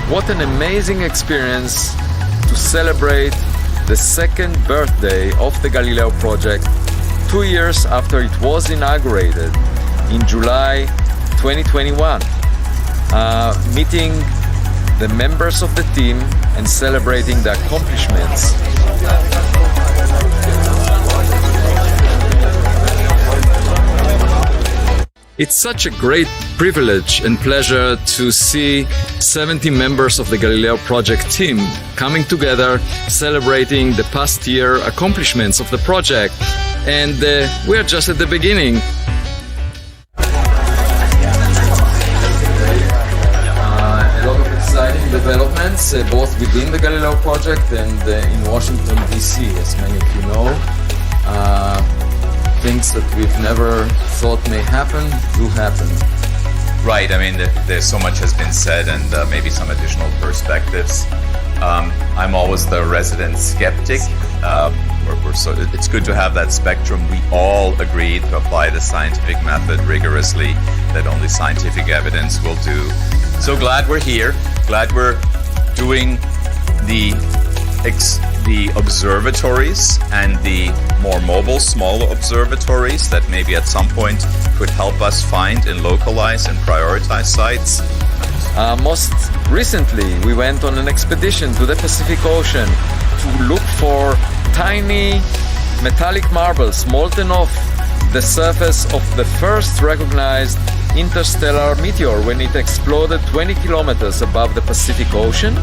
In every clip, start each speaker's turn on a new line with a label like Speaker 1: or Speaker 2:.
Speaker 1: What an amazing experience to celebrate the second birthday of the Galileo project 2 years after it was inaugurated in July 2021. Meeting the members of the team and celebrating the accomplishments. It's such a great privilege and pleasure to see 70 members of the Galileo project team coming together, celebrating the past year accomplishments of the project. And we are just at the beginning. A lot of exciting developments, both within the Galileo project and in Washington, D.C., as many of you know. Things that we've never thought may happen do happen.
Speaker 2: Right, I mean, there's so much has been said and maybe some additional perspectives. I'm always the resident skeptic. It's good to have that spectrum. We all agree to apply the scientific method rigorously, that only scientific evidence will do. So glad we're here, glad we're doing the observatories and the more mobile, smaller observatories that maybe at some point could help us find and localize and prioritize sites.
Speaker 1: Most recently, we went on an expedition to the Pacific Ocean to look for tiny metallic marbles molten off the surface of the first recognized interstellar meteor when it exploded 20 kilometers above the Pacific Ocean.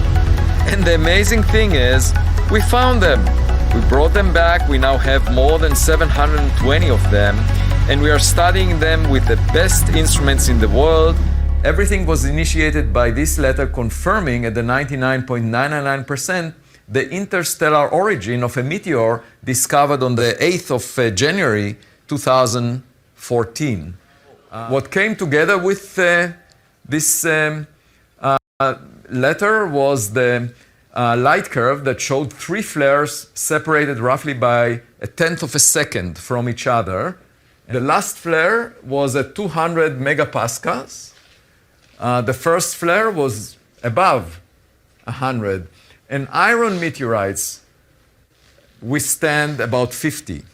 Speaker 1: And the amazing thing is, we found them. We brought them back. We now have more than 720 of them, and we are studying them with the best instruments in the world. Everything was initiated by this letter confirming at the 99.999% the interstellar origin of a meteor discovered on the 8th of January 2014. What came together with this letter was the light curve that showed 3 flares separated roughly by 1/10 of a second from each other. The last flare was at 200 megapascals. The first flare was above 100. And iron meteorites withstand about 50.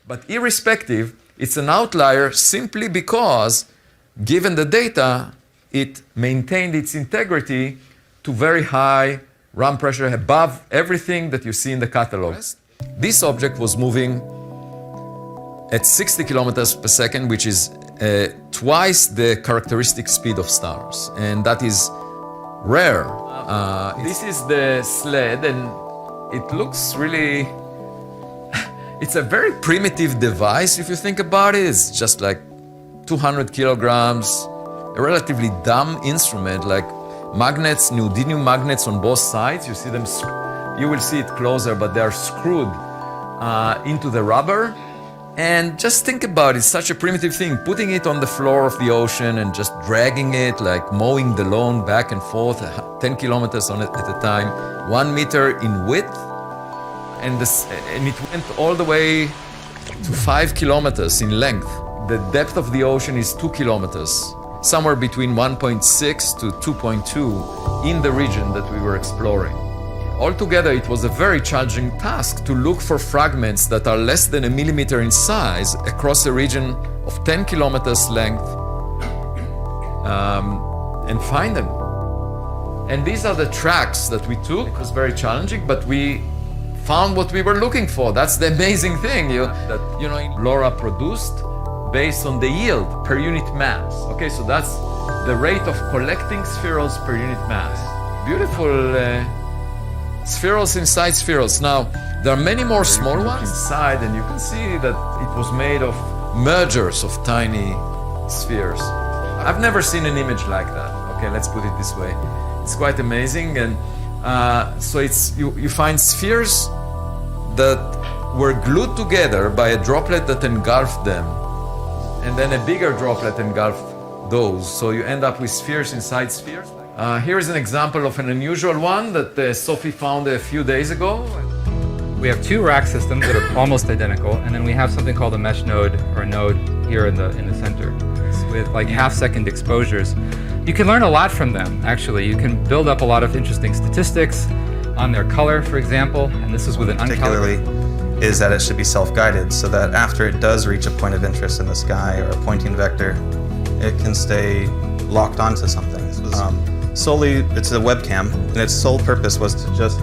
Speaker 1: But irrespective, it's an outlier simply because, given the data, it maintained its integrity to very high ram pressure above everything that you see in the catalog. This object was moving at 60 kilometers per second, which is twice the characteristic speed of stars. And that is rare. This is the sled, and it looks really... It's a very primitive device, if you think about it. It's just like 200 kilograms, a relatively dumb instrument, like magnets, neodymium magnets on both sides. You see them, you will see it closer, but they are screwed into the rubber. And just think about it, such a primitive thing, putting it on the floor of the ocean and just dragging it, like mowing the lawn back and forth, 10 kilometers on it at a time, 1 meter in width. And it went all the way to 5 kilometers in length. The depth of the ocean is 2 kilometers. Somewhere between 1.6 to 2.2 in the region that we were exploring. Altogether, it was a very challenging task to look for fragments that are less than 1 millimeter in size across a region of 10 kilometers length and find them. And these are the tracks that we took. It was very challenging, but we found what we were looking for. That's the amazing thing that LoRa produced based on the yield per unit mass. Okay, so that's the rate of collecting spherules per unit mass. Beautiful spherules inside spherules. Now, there are many more small ones inside, and you can see that it was made of mergers of tiny spheres. I've never seen an image like that. Okay, let's put it this way. It's quite amazing, and so you find spheres that were glued together by a droplet that engulfed them, and then a bigger droplet engulfed those. So you end up with spheres inside spheres. Here is an example of an unusual one that Sophie found a few days ago.
Speaker 3: We have 2 rack systems that are almost identical, and then we have something called a mesh node or a node here in the center. with like half-second exposures. You can learn a lot from them, actually. You can build up a lot of interesting statistics on their color, for example, and this is with an uncolored.
Speaker 4: Particularly is that it should be self-guided, so that after it does reach a point of interest in the sky or a pointing vector, it can stay locked onto something. Solely, it's a webcam, and its sole purpose was to just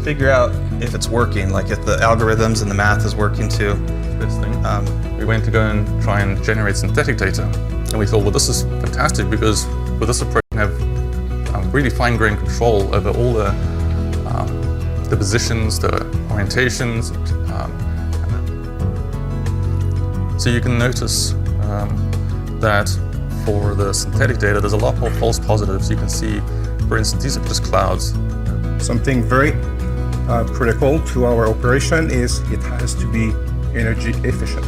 Speaker 4: figure out if it's working, like if the algorithms and the math is working too.
Speaker 5: This thing. We went to go and try and generate synthetic data, and we thought, well, this is fantastic because with this approach, we have really fine-grained control over all the positions, the orientations. So you can notice that for the synthetic data, there's a lot more false positives. You can see, for instance, these are just clouds.
Speaker 6: Something very critical to our operation is it has to be energy efficient.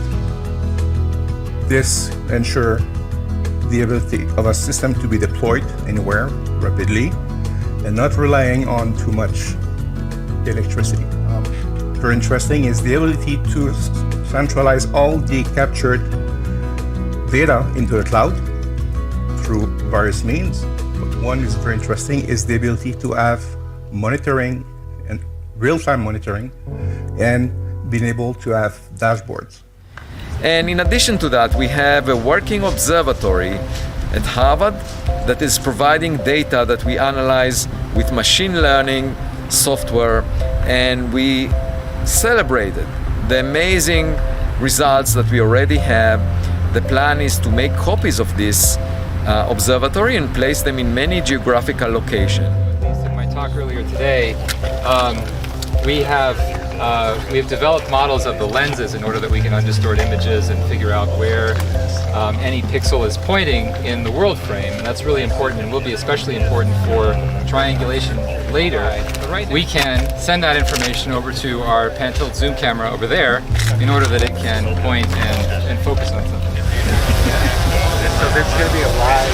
Speaker 6: This ensures the ability of a system to be deployed anywhere rapidly and not relying on too much electricity. Very interesting is the ability to centralize all the captured data into the cloud through various means. But one is very interesting is the ability to have monitoring and real-time monitoring and being able to have dashboards.
Speaker 1: And in addition to that, we have a working observatory at Harvard that is providing data that we analyze with machine learning software, and we celebrated the amazing results that we already have. The plan is to make copies of this observatory and place them in many geographical locations.
Speaker 3: In my talk earlier today, we have developed models of the lenses in order that we can undistort images and figure out where any pixel is pointing in the world frame. And that's really important and will be especially important for triangulation later. We can send that information over to our pan-tilt zoom camera over there in order that it can point and focus on something. So there's going to be a live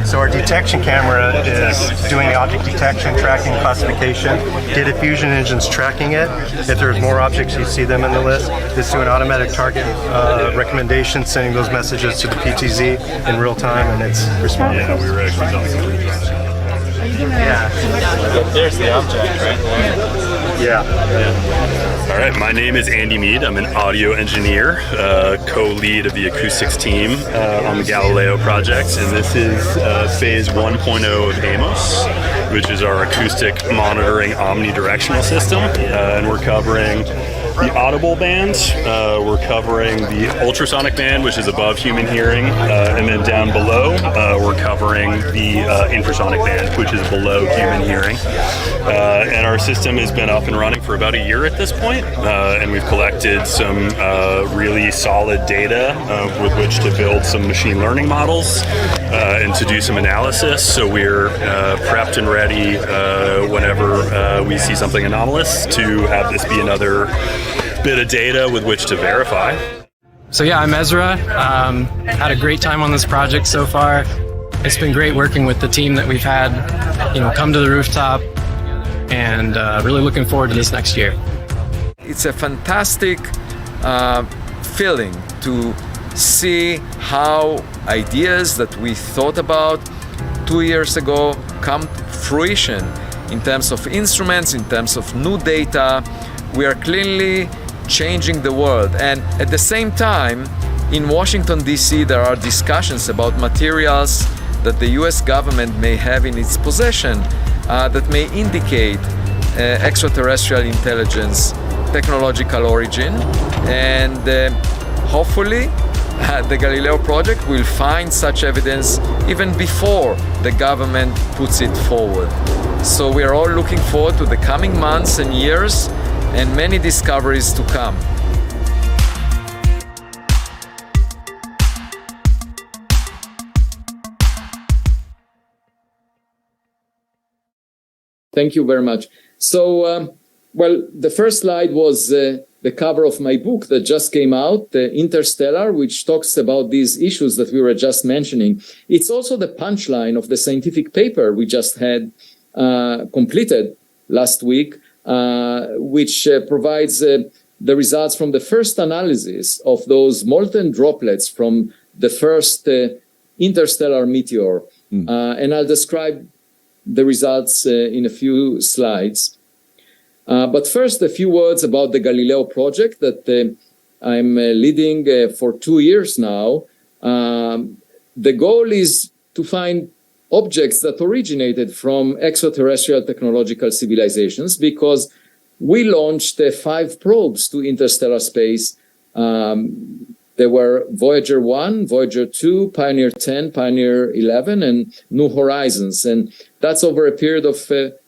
Speaker 7: So our detection camera is doing the object detection, tracking, classification. Data fusion engine's tracking it. If there's more objects, you see them in the list. It's doing automatic target recommendations, sending those messages to the PTZ in real time, and it's responding.
Speaker 8: Yeah, we were actually done some research.
Speaker 7: Yeah.
Speaker 3: There's the object, right?
Speaker 7: Yeah.
Speaker 8: All right, my name is Andy Mead. I'm an audio engineer, co-lead of the acoustics team on the Galileo project, and this is phase 1.0 of AMOS, which is our acoustic monitoring omnidirectional system, and we're covering the audible band, we're covering the ultrasonic band, which is above human hearing, and then down below, we're covering the infrasonic band, which is below human hearing. And our system has been up and running for about a year at this point, and we've collected some really solid data with which to build some machine learning models and to do some analysis. So we're prepped and ready whenever we see something anomalous to have this be another bit of data with which to verify.
Speaker 9: So yeah, I'm Ezra. Had a great time on this project so far. It's been great working with the team that we've had, come to the rooftop, and really looking forward to this next year.
Speaker 1: It's a fantastic feeling to see how ideas that we thought about 2 years ago come to fruition in terms of instruments, in terms of new data. We are clearly changing the world, and at the same time in Washington DC there are discussions about materials that the US government may have in its possession that may indicate extraterrestrial intelligence, technological origin, and hopefully the Galileo project will find such evidence even before the government puts it forward. So we are all looking forward to the coming months and years and many discoveries to come. Thank you very much. So, the first slide was the cover of my book that just came out, Interstellar, which talks about these issues that we were just mentioning. It's also the punchline of the scientific paper we just had completed
Speaker 10: last week, which provides the results from the first analysis of those molten droplets from the first interstellar meteor. And I'll describe the results in a few slides. But first, a few words about the Galileo project that I'm leading for 2 years now. The goal is to find objects that originated from extraterrestrial technological civilizations, because we launched 5 probes to interstellar space. There were Voyager 1, Voyager 2, Pioneer 10, Pioneer 11, and New Horizons. And that's over a period of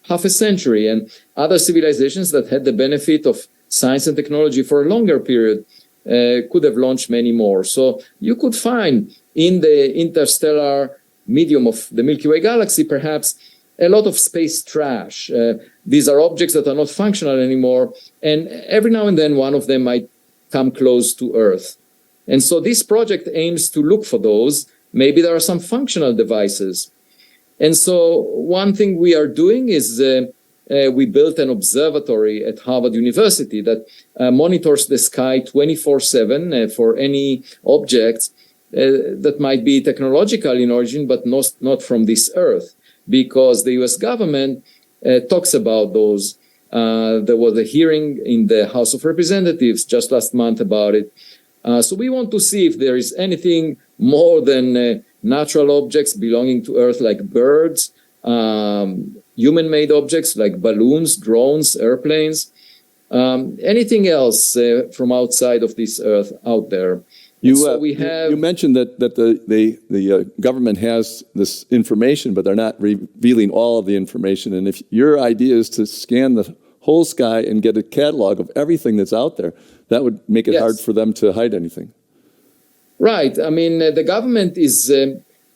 Speaker 10: half a century. And other civilizations that had the benefit of science and technology for a longer period could have launched many more. So you could find in the interstellar medium of the Milky Way galaxy, perhaps, a lot of space trash. These are objects that are not functional anymore. And every now and then, one of them might come close to Earth. And so this project aims to look for those. Maybe there are some functional devices. And so one thing we are doing is we built an observatory at Harvard University that monitors the sky 24/7 for any objects that might be technological in origin, but not from this Earth, because the US government talks about those. There was a hearing in the House of Representatives just last month about it. So we want to see if there is anything more than natural objects belonging to Earth, like birds, human-made objects like balloons, drones, airplanes, anything else from outside of this Earth out there.
Speaker 11: You,
Speaker 10: so we have...
Speaker 11: you mentioned that the government has this information, but they're not revealing all of the information. And if your idea is to scan the whole sky and get a catalog of everything that's out there, that would make it hard for them to hide anything.
Speaker 10: Right. I mean, the government is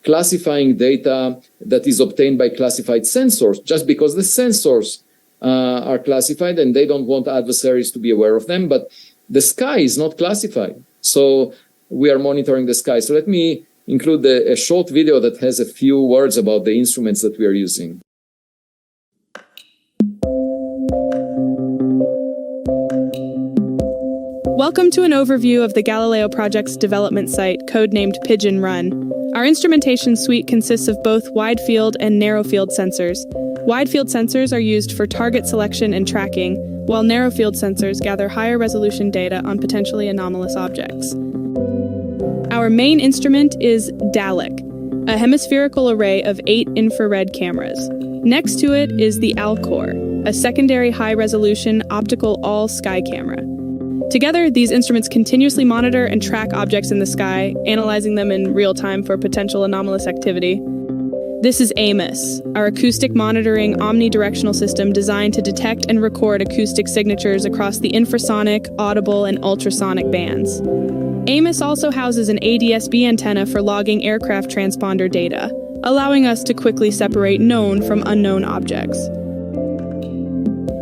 Speaker 10: classifying data that is obtained by classified sensors, just because the sensors are classified and they don't want adversaries to be aware of them. But the sky is not classified. So we are monitoring the sky. So let me include a short video that has a few words about the instruments that we are using.
Speaker 12: Welcome to an overview of the Galileo project's development site, codenamed Pigeon Run. Our instrumentation suite consists of both wide-field and narrow-field sensors. Wide-field sensors are used for target selection and tracking, while narrow-field sensors gather higher-resolution data on potentially anomalous objects. Our main instrument is DALEC, a hemispherical array of 8 infrared cameras. Next to it is the ALCOR, a secondary high-resolution optical all-sky camera. Together, these instruments continuously monitor and track objects in the sky, analyzing them in real time for potential anomalous activity. This is AMOS, our acoustic monitoring omnidirectional system designed to detect and record acoustic signatures across the infrasonic, audible, and ultrasonic bands. AMOS also houses an ADS-B antenna for logging aircraft transponder data, allowing us to quickly separate known from unknown objects.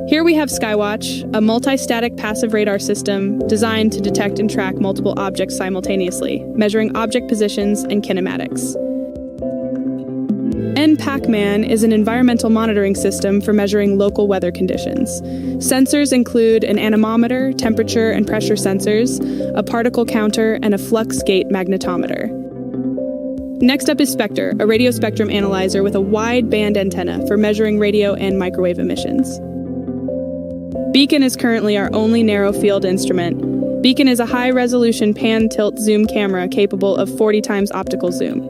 Speaker 12: Here we have Skywatch, a multi-static passive radar system designed to detect and track multiple objects simultaneously, measuring object positions and kinematics. Pac-Man is an environmental monitoring system for measuring local weather conditions. Sensors include an anemometer, temperature and pressure sensors, a particle counter, and a flux gate magnetometer. Next up is Spectre, a radio spectrum analyzer with a wide band antenna for measuring radio and microwave emissions. Beacon is currently our only narrow-field instrument. Beacon is a high-resolution pan-tilt zoom camera capable of 40 times optical zoom.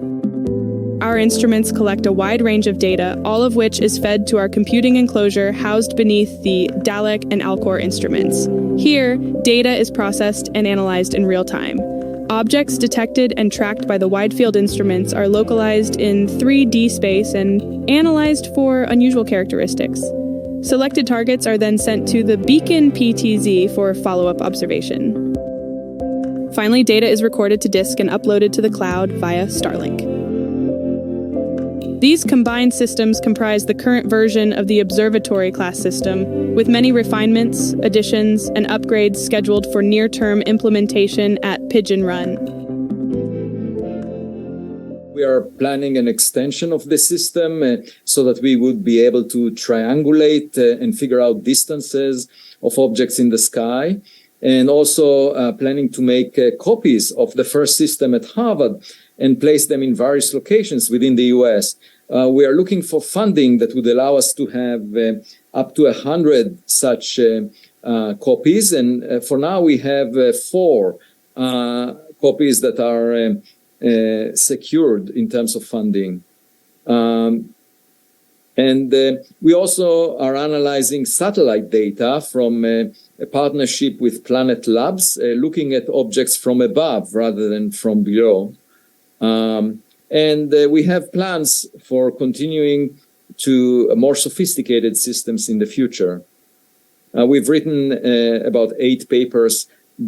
Speaker 12: Our instruments collect a wide range of data, all of which is fed to our computing enclosure housed beneath the DALEC and ALCOR instruments. Here, data is processed and analyzed in real time. Objects detected and tracked by the wide-field instruments are localized in 3D space and analyzed for unusual characteristics. Selected targets are then sent to the Beacon PTZ for follow-up observation. Finally, data is recorded to disk and uploaded to the cloud via Starlink. These combined systems comprise the current version of the Observatory class system, with many refinements, additions, and upgrades scheduled for near-term implementation at Pigeon Run.
Speaker 10: We are planning an extension of the system so that we would be able to triangulate and figure out distances of objects in the sky, and also planning to make copies of the first system at Harvard and place them in various locations within the US. We are looking for funding that would allow us to have up to 100 such copies, and for now we have 4 copies that are secured in terms of funding. We also are analyzing satellite data from a partnership with Planet Labs, looking at objects from above rather than from below. We have plans for continuing to more sophisticated systems in the future. We've written about 8 papers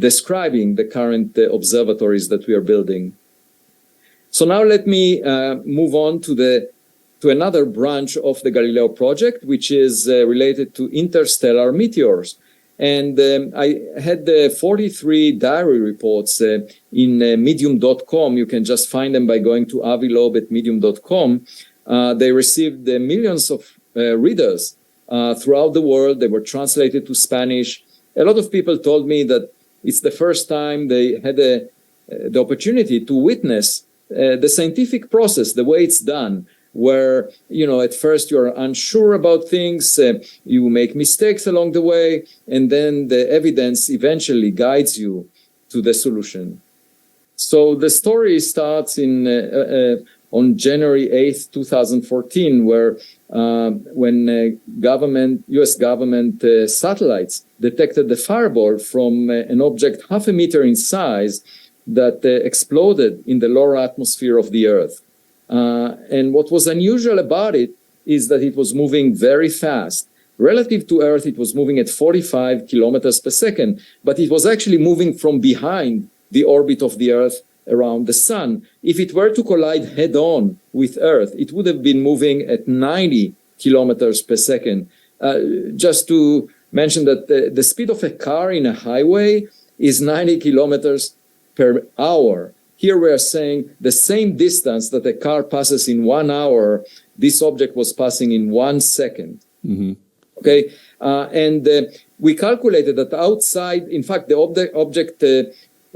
Speaker 10: describing the current observatories that we are building. So now let me move on to another branch of the Galileo project, which is related to interstellar meteors. And I had 43 diary reports in medium.com. You can just find them by going to avilob@medium.com. They received millions of readers throughout the world. They were translated to Spanish. A lot of people told me that it's the first time they had the opportunity to witness the scientific process, the way it's done, where, at first you're unsure about things, you make mistakes along the way, and then the evidence eventually guides you to the solution. So the story starts on January 8th, 2014, where when US government satellites detected the fireball from an object 0.5 meter in size that exploded in the lower atmosphere of the Earth. And what was unusual about it is that it was moving very fast. Relative to Earth, it was moving at 45 kilometers per second, but it was actually moving from behind the orbit of the Earth around the Sun. If it were to collide head-on with Earth, it would have been moving at 90 kilometers per second. Just to mention that the speed of a car in a highway is 90 kilometers per hour. Here we are saying the same distance that a car passes in 1 hour, this object was passing in 1 second.
Speaker 11: Mm-hmm.
Speaker 10: Okay, we calculated that outside, in fact, the object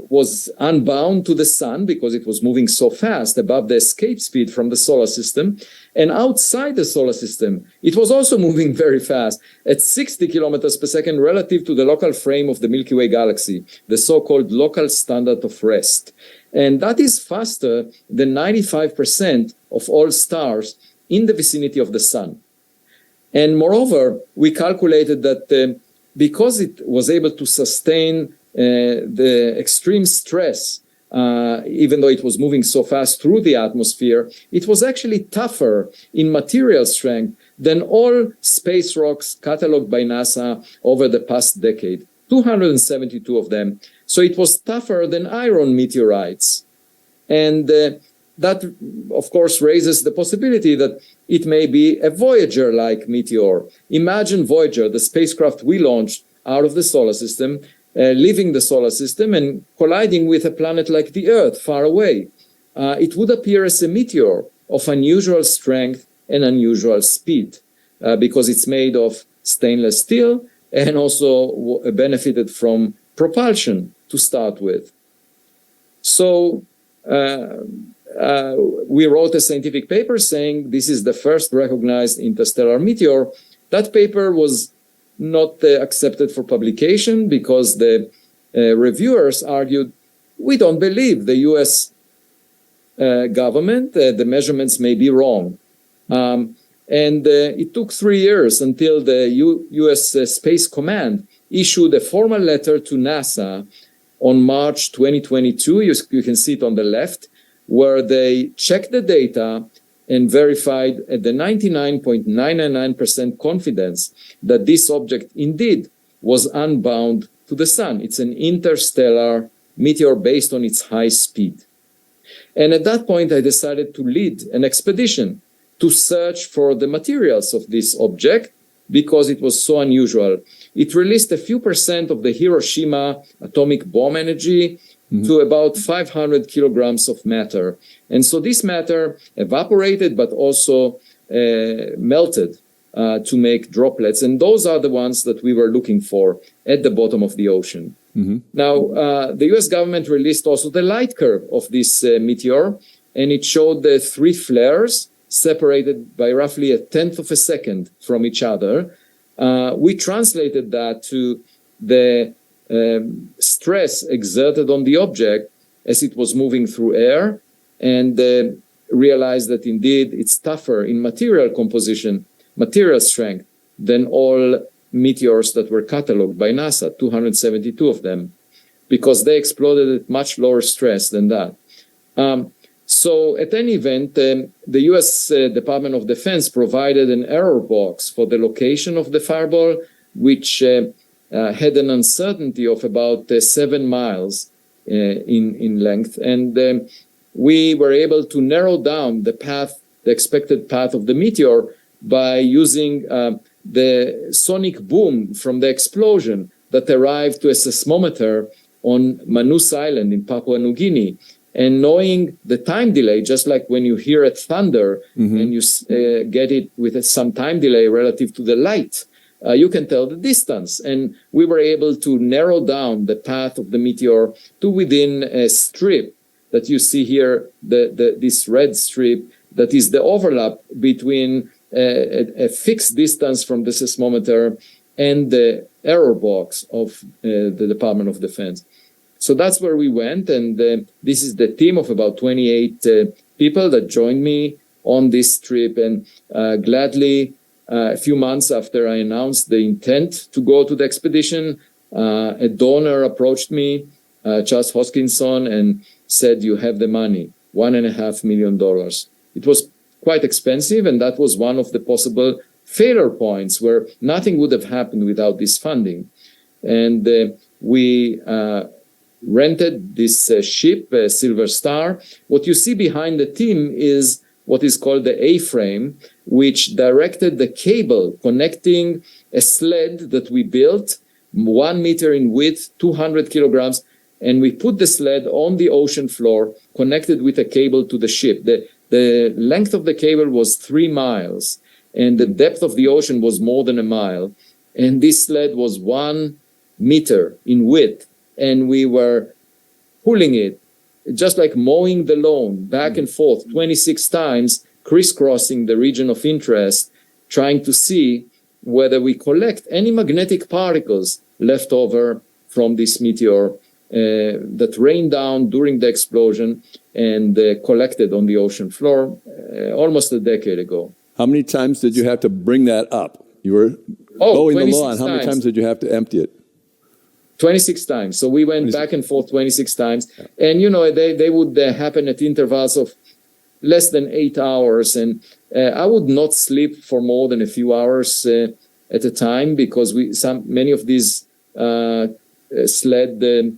Speaker 10: was unbound to the sun because it was moving so fast above the escape speed from the solar system. And outside the solar system, it was also moving very fast at 60 kilometers per second relative to the local frame of the Milky Way galaxy, the so-called local standard of rest. And that is faster than 95% of all stars in the vicinity of the sun. And moreover, we calculated that because it was able to sustain the extreme stress, even though it was moving so fast through the atmosphere, it was actually tougher in material strength than all space rocks cataloged by NASA over the past decade, 272 of them. So it was tougher than iron meteorites. And that, of course, raises the possibility that it may be a Voyager-like meteor. Imagine Voyager, the spacecraft we launched out of the solar system, leaving the solar system and colliding with a planet like the Earth far away. It would appear as a meteor of unusual strength and unusual speed because it's made of stainless steel and also benefited from propulsion to start with. So we wrote a scientific paper saying this is the first recognized interstellar meteor. That paper was not accepted for publication because the reviewers argued, we don't believe the US government, the measurements may be wrong. It took 3 years until the US Space Command issued a formal letter to NASA on March 2022, you can see it on the left, where they checked the data and verified at the 99.999% confidence that this object indeed was unbound to the sun. It's an interstellar meteor based on its high speed. And at that point, I decided to lead an expedition to search for the materials of this object because it was so unusual. It released a few percent of the Hiroshima atomic bomb energy to about 500 kilograms of matter. And so this matter evaporated, but also melted to make droplets. And those are the ones that we were looking for at the bottom of the ocean. Now, the US government released also the light curve of this meteor, and it showed the 3 flares separated by roughly a tenth of a second from each other. We translated that to the stress exerted on the object as it was moving through air, and realized that indeed it's tougher in material composition, material strength, than all meteors that were cataloged by NASA, 272 of them, because they exploded at much lower stress than that. So at any event, the US Department of Defense provided an error box for the location of the fireball, which had an uncertainty of about 7 miles in length. And we were able to narrow down the path, the expected path of the meteor, by using the sonic boom from the explosion that arrived to a seismometer on Manus Island in Papua New Guinea. And knowing the time delay, just like when you hear a thunder and you get it with some time delay relative to the light, you can tell the distance. And we were able to narrow down the path of the meteor to within a strip that you see here, this red strip, that is the overlap between a fixed distance from the seismometer and the error box of the Department of Defense. So that's where we went, and this is the team of about 28 people that joined me on this trip. And gladly, a few months after I announced the intent to go to the expedition, a donor approached me, Charles Hoskinson, and said, "You have the money, $1.5 million." It was quite expensive, and that was one of the possible failure points where nothing would have happened without this funding. And we rented this ship, Silver Star. What you see behind the team is what is called the A-frame, which directed the cable connecting a sled that we built, 1 meter in width, 200 kilograms, and we put the sled on the ocean floor, connected with a cable to the ship. The length of the cable was 3 miles, and the depth of the ocean was more than a mile. And this sled was 1 meter in width, and we were pulling it, just like mowing the lawn, back and forth, 26 times, crisscrossing the region of interest, trying to see whether we collect any magnetic particles left over from this meteor that rained down during the explosion and collected on the ocean floor almost a decade ago.
Speaker 11: How many times did you have to bring that up? You were mowing the lawn. How many times did you have to empty it?
Speaker 10: 26 times. So we went back and forth 26 times. And, you know, they would happen at intervals of less than 8 hours. And I would not sleep for more than a few hours at a time, because many of these sled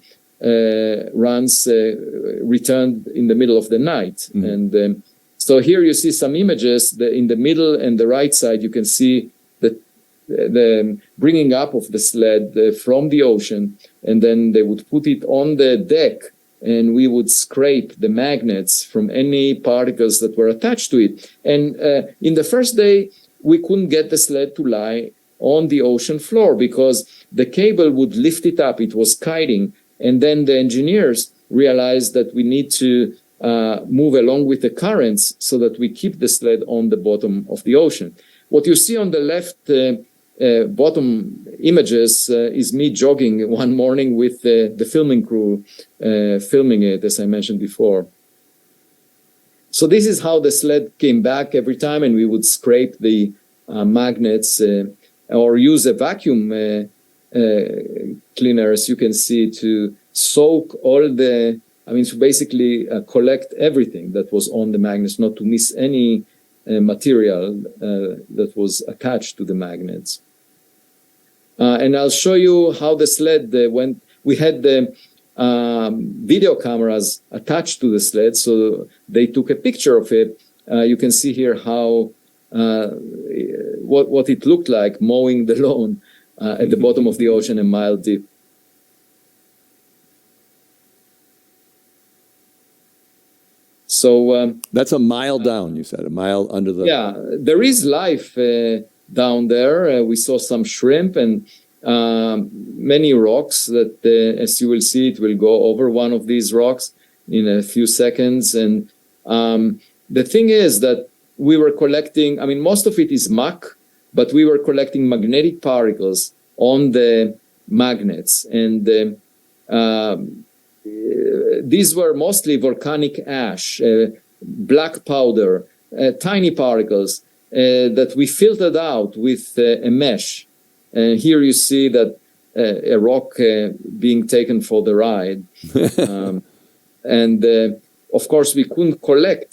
Speaker 10: runs returned in the middle of the night. And so here you see some images. In the middle and the right side, you can see the bringing up of the sled from the ocean, and then they would put it on the deck, and we would scrape the magnets from any particles that were attached to it. And in the first day, we couldn't get the sled to lie on the ocean floor because the cable would lift it up. It was kiting. And then the engineers realized that we need to move along with the currents so that we keep the sled on the bottom of the ocean. What you see on the left bottom images is me jogging one morning with the filming crew, filming it, as I mentioned before. So this is how the sled came back every time, and we would scrape the magnets or use a vacuum cleaner, as you can see, to soak all to basically collect everything that was on the magnets, not to miss any material that was attached to the magnets. And I'll show you how the sled went. We had the video cameras attached to the sled, so they took a picture of it. You can see here how what it looked like mowing the lawn at the bottom of the ocean, a mile deep. So
Speaker 11: that's a mile down, you said, a mile under the...
Speaker 10: Yeah, there is life down there. We saw some shrimp and many rocks that, as you will see, it will go over one of these rocks in a few seconds. And the thing is that we were collecting, I mean, most of it is muck, but we were collecting magnetic particles on the magnets. And these were mostly volcanic ash, black powder, tiny particles that we filtered out with a mesh. And here you see that a rock being taken for the ride. And of course, we couldn't collect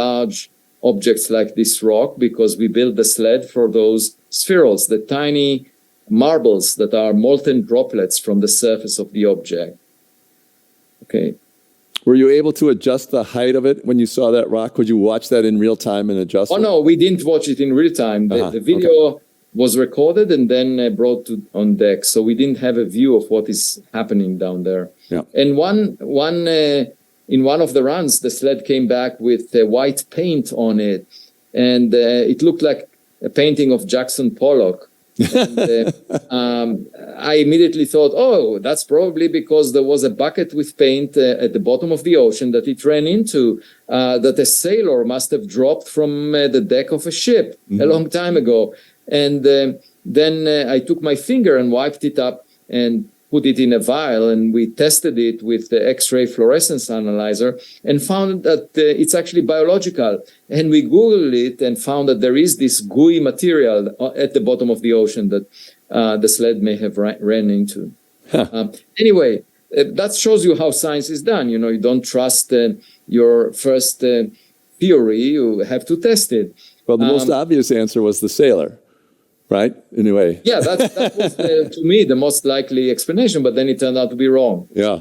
Speaker 10: large objects like this rock because we built the sled for those spherules, the tiny marbles that are molten droplets from the surface of the object. Okay.
Speaker 11: Were you able to adjust the height of it when you saw that rock? Could you watch that in real time and adjust it?
Speaker 10: No, we didn't watch it in real time. The video was recorded and then brought on deck. So we didn't have a view of what is happening down there.
Speaker 11: Yeah.
Speaker 10: And in one of the runs, the sled came back with white paint on it. And it looked like a painting of Jackson Pollock. And, I immediately thought, oh, that's probably because there was a bucket with paint at the bottom of the ocean that it ran into, that a sailor must have dropped from the deck of a ship a long time ago. And then I took my finger and wiped it up and put it in a vial, and we tested it with the X-ray fluorescence analyzer and found that it's actually biological. And we Googled it and found that there is this gooey material at the bottom of the ocean that the sled may have ran into. Anyway, that shows you how science is done. You know, you don't trust your first theory, you have to test it.
Speaker 11: Well, the most obvious answer was the sailor. Right? Anyway.
Speaker 10: Yeah, that was, to me, the most likely explanation, but then it turned out to be wrong.
Speaker 11: Yeah.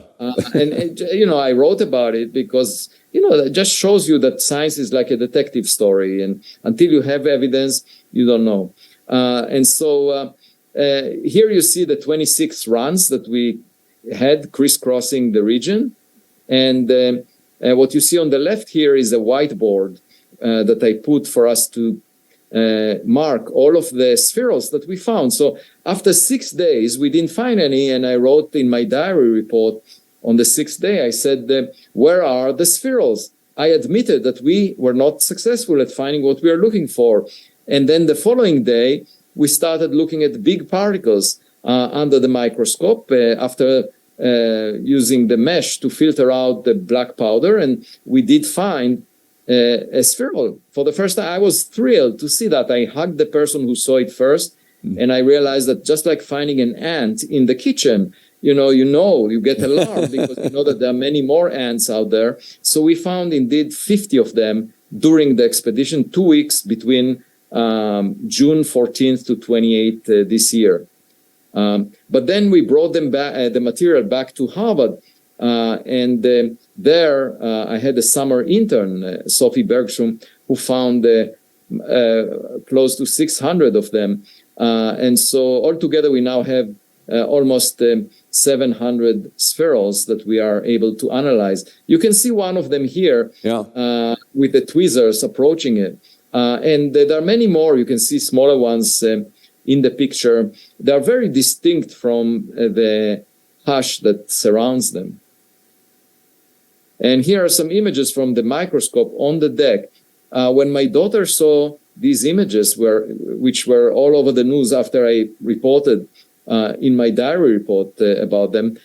Speaker 10: And, you know, I wrote about it because, you know, it just shows you that science is like a detective story. And until you have evidence, you don't know. And so here you see the 26 runs that we had crisscrossing the region. And what you see on the left here is a whiteboard that I put for us to mark all of the spherules that we found. So after 6 days, we didn't find any, and I wrote in my diary report on the 6th day, I said, where are the spherules? I admitted that we were not successful at finding what we are looking for. And then the following day, we started looking at big particles under the microscope after using the mesh to filter out the black powder, and we did find a spherule. For the first time, I was thrilled to see that. I hugged the person who saw it first, and I realized that just like finding an ant in the kitchen, you get alarmed because you know that there are many more ants out there. So we found indeed 50 of them during the expedition, 2 weeks between June 14th to 28th this year. But then we brought them back, the material back to Harvard, and there, I had a summer intern, Sophie Bergstrom, who found close to 600 of them. And so altogether, we now have almost 700 spherules that we are able to analyze. You can see one of them here with the tweezers approaching it. And there are many more. You can see smaller ones in the picture. They are very distinct from the hush that surrounds them. And here are some images from the microscope on the deck. When my daughter saw these images, which were all over the news after I reported in my diary report about them,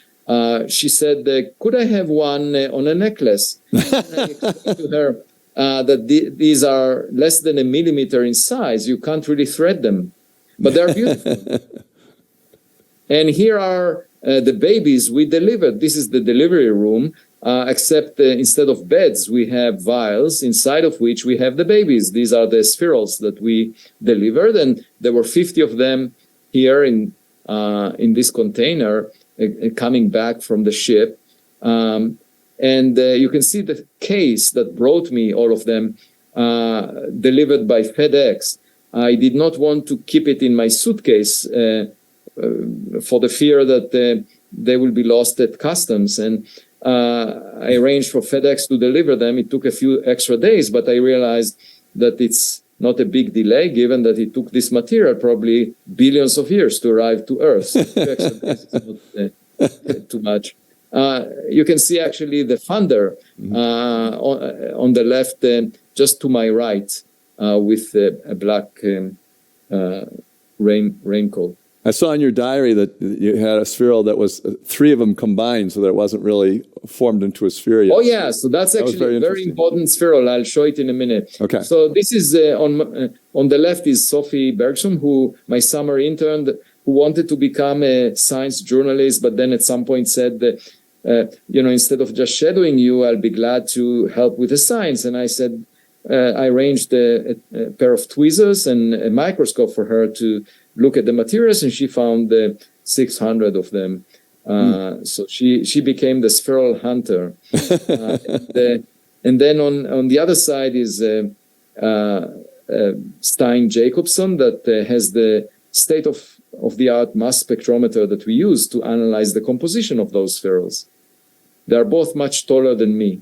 Speaker 10: she said, could I have one on a necklace? And I explained to her that these are less than a millimeter in size. You can't really thread them, but they're beautiful. And here are the babies we delivered. This is the delivery room. Except instead of beds, we have vials inside of which we have the babies. These are the spherules that we delivered, and there were 50 of them here in this container coming back from the ship. And you can see the case that brought me all of them delivered by FedEx. I did not want to keep it in my suitcase for the fear that they will be lost at customs. And I arranged for FedEx to deliver them. It took a few extra days, but I realized that it's not a big delay, given that it took this material probably billions of years to arrive to Earth. So 2 extra days is not too much. You can see actually the funder on the left, just to my right, with a black raincoat.
Speaker 11: I saw in your diary that you had a spheroid that was 3 of them combined, so that it wasn't really formed into a sphere yet.
Speaker 10: Oh yeah, so that's actually a very important spheroid. I'll show it in a minute.
Speaker 11: Okay.
Speaker 10: So this is on the left is Sophie Bergson, who my summer intern, who wanted to become a science journalist, but then at some point said that, instead of just shadowing you, I'll be glad to help with the science. And I said, I arranged a pair of tweezers and a microscope for her to look at the materials, and she found 600 of them. So she became the spheral hunter. And then on the other side is Stein Jacobson, that has the state-of-the-art mass spectrometer that we use to analyze the composition of those spherules. They are both much taller than me.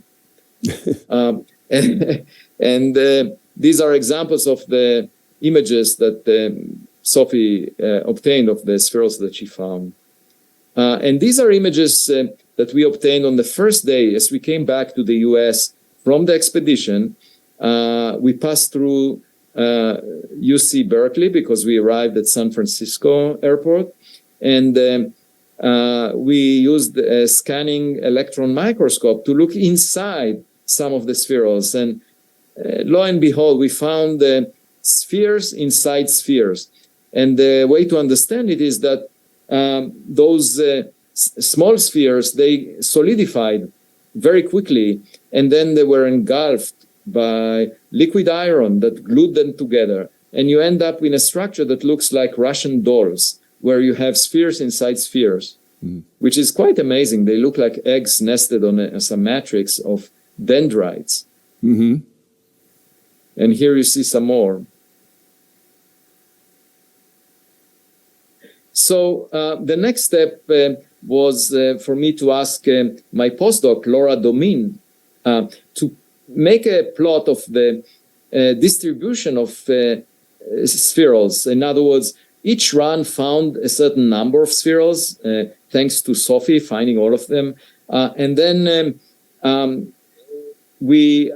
Speaker 10: And these are examples of the images that Sophie obtained of the spherules that she found. And these are images that we obtained on the first day as we came back to the US from the expedition. We passed through UC Berkeley because we arrived at San Francisco airport. And we used a scanning electron microscope to look inside some of the spherules. And lo and behold, we found spheres inside spheres. And the way to understand it is that those small spheres, they solidified very quickly, and then they were engulfed by liquid iron that glued them together. And you end up in a structure that looks like Russian dolls, where you have spheres inside spheres, which is quite amazing. They look like eggs nested on a matrix of dendrites. And here you see some more. So the next step was for me to ask my postdoc, Laura Domin, to make a plot of the distribution of spherules. In other words, each run found a certain number of spherules, thanks to Sophie finding all of them. And then we,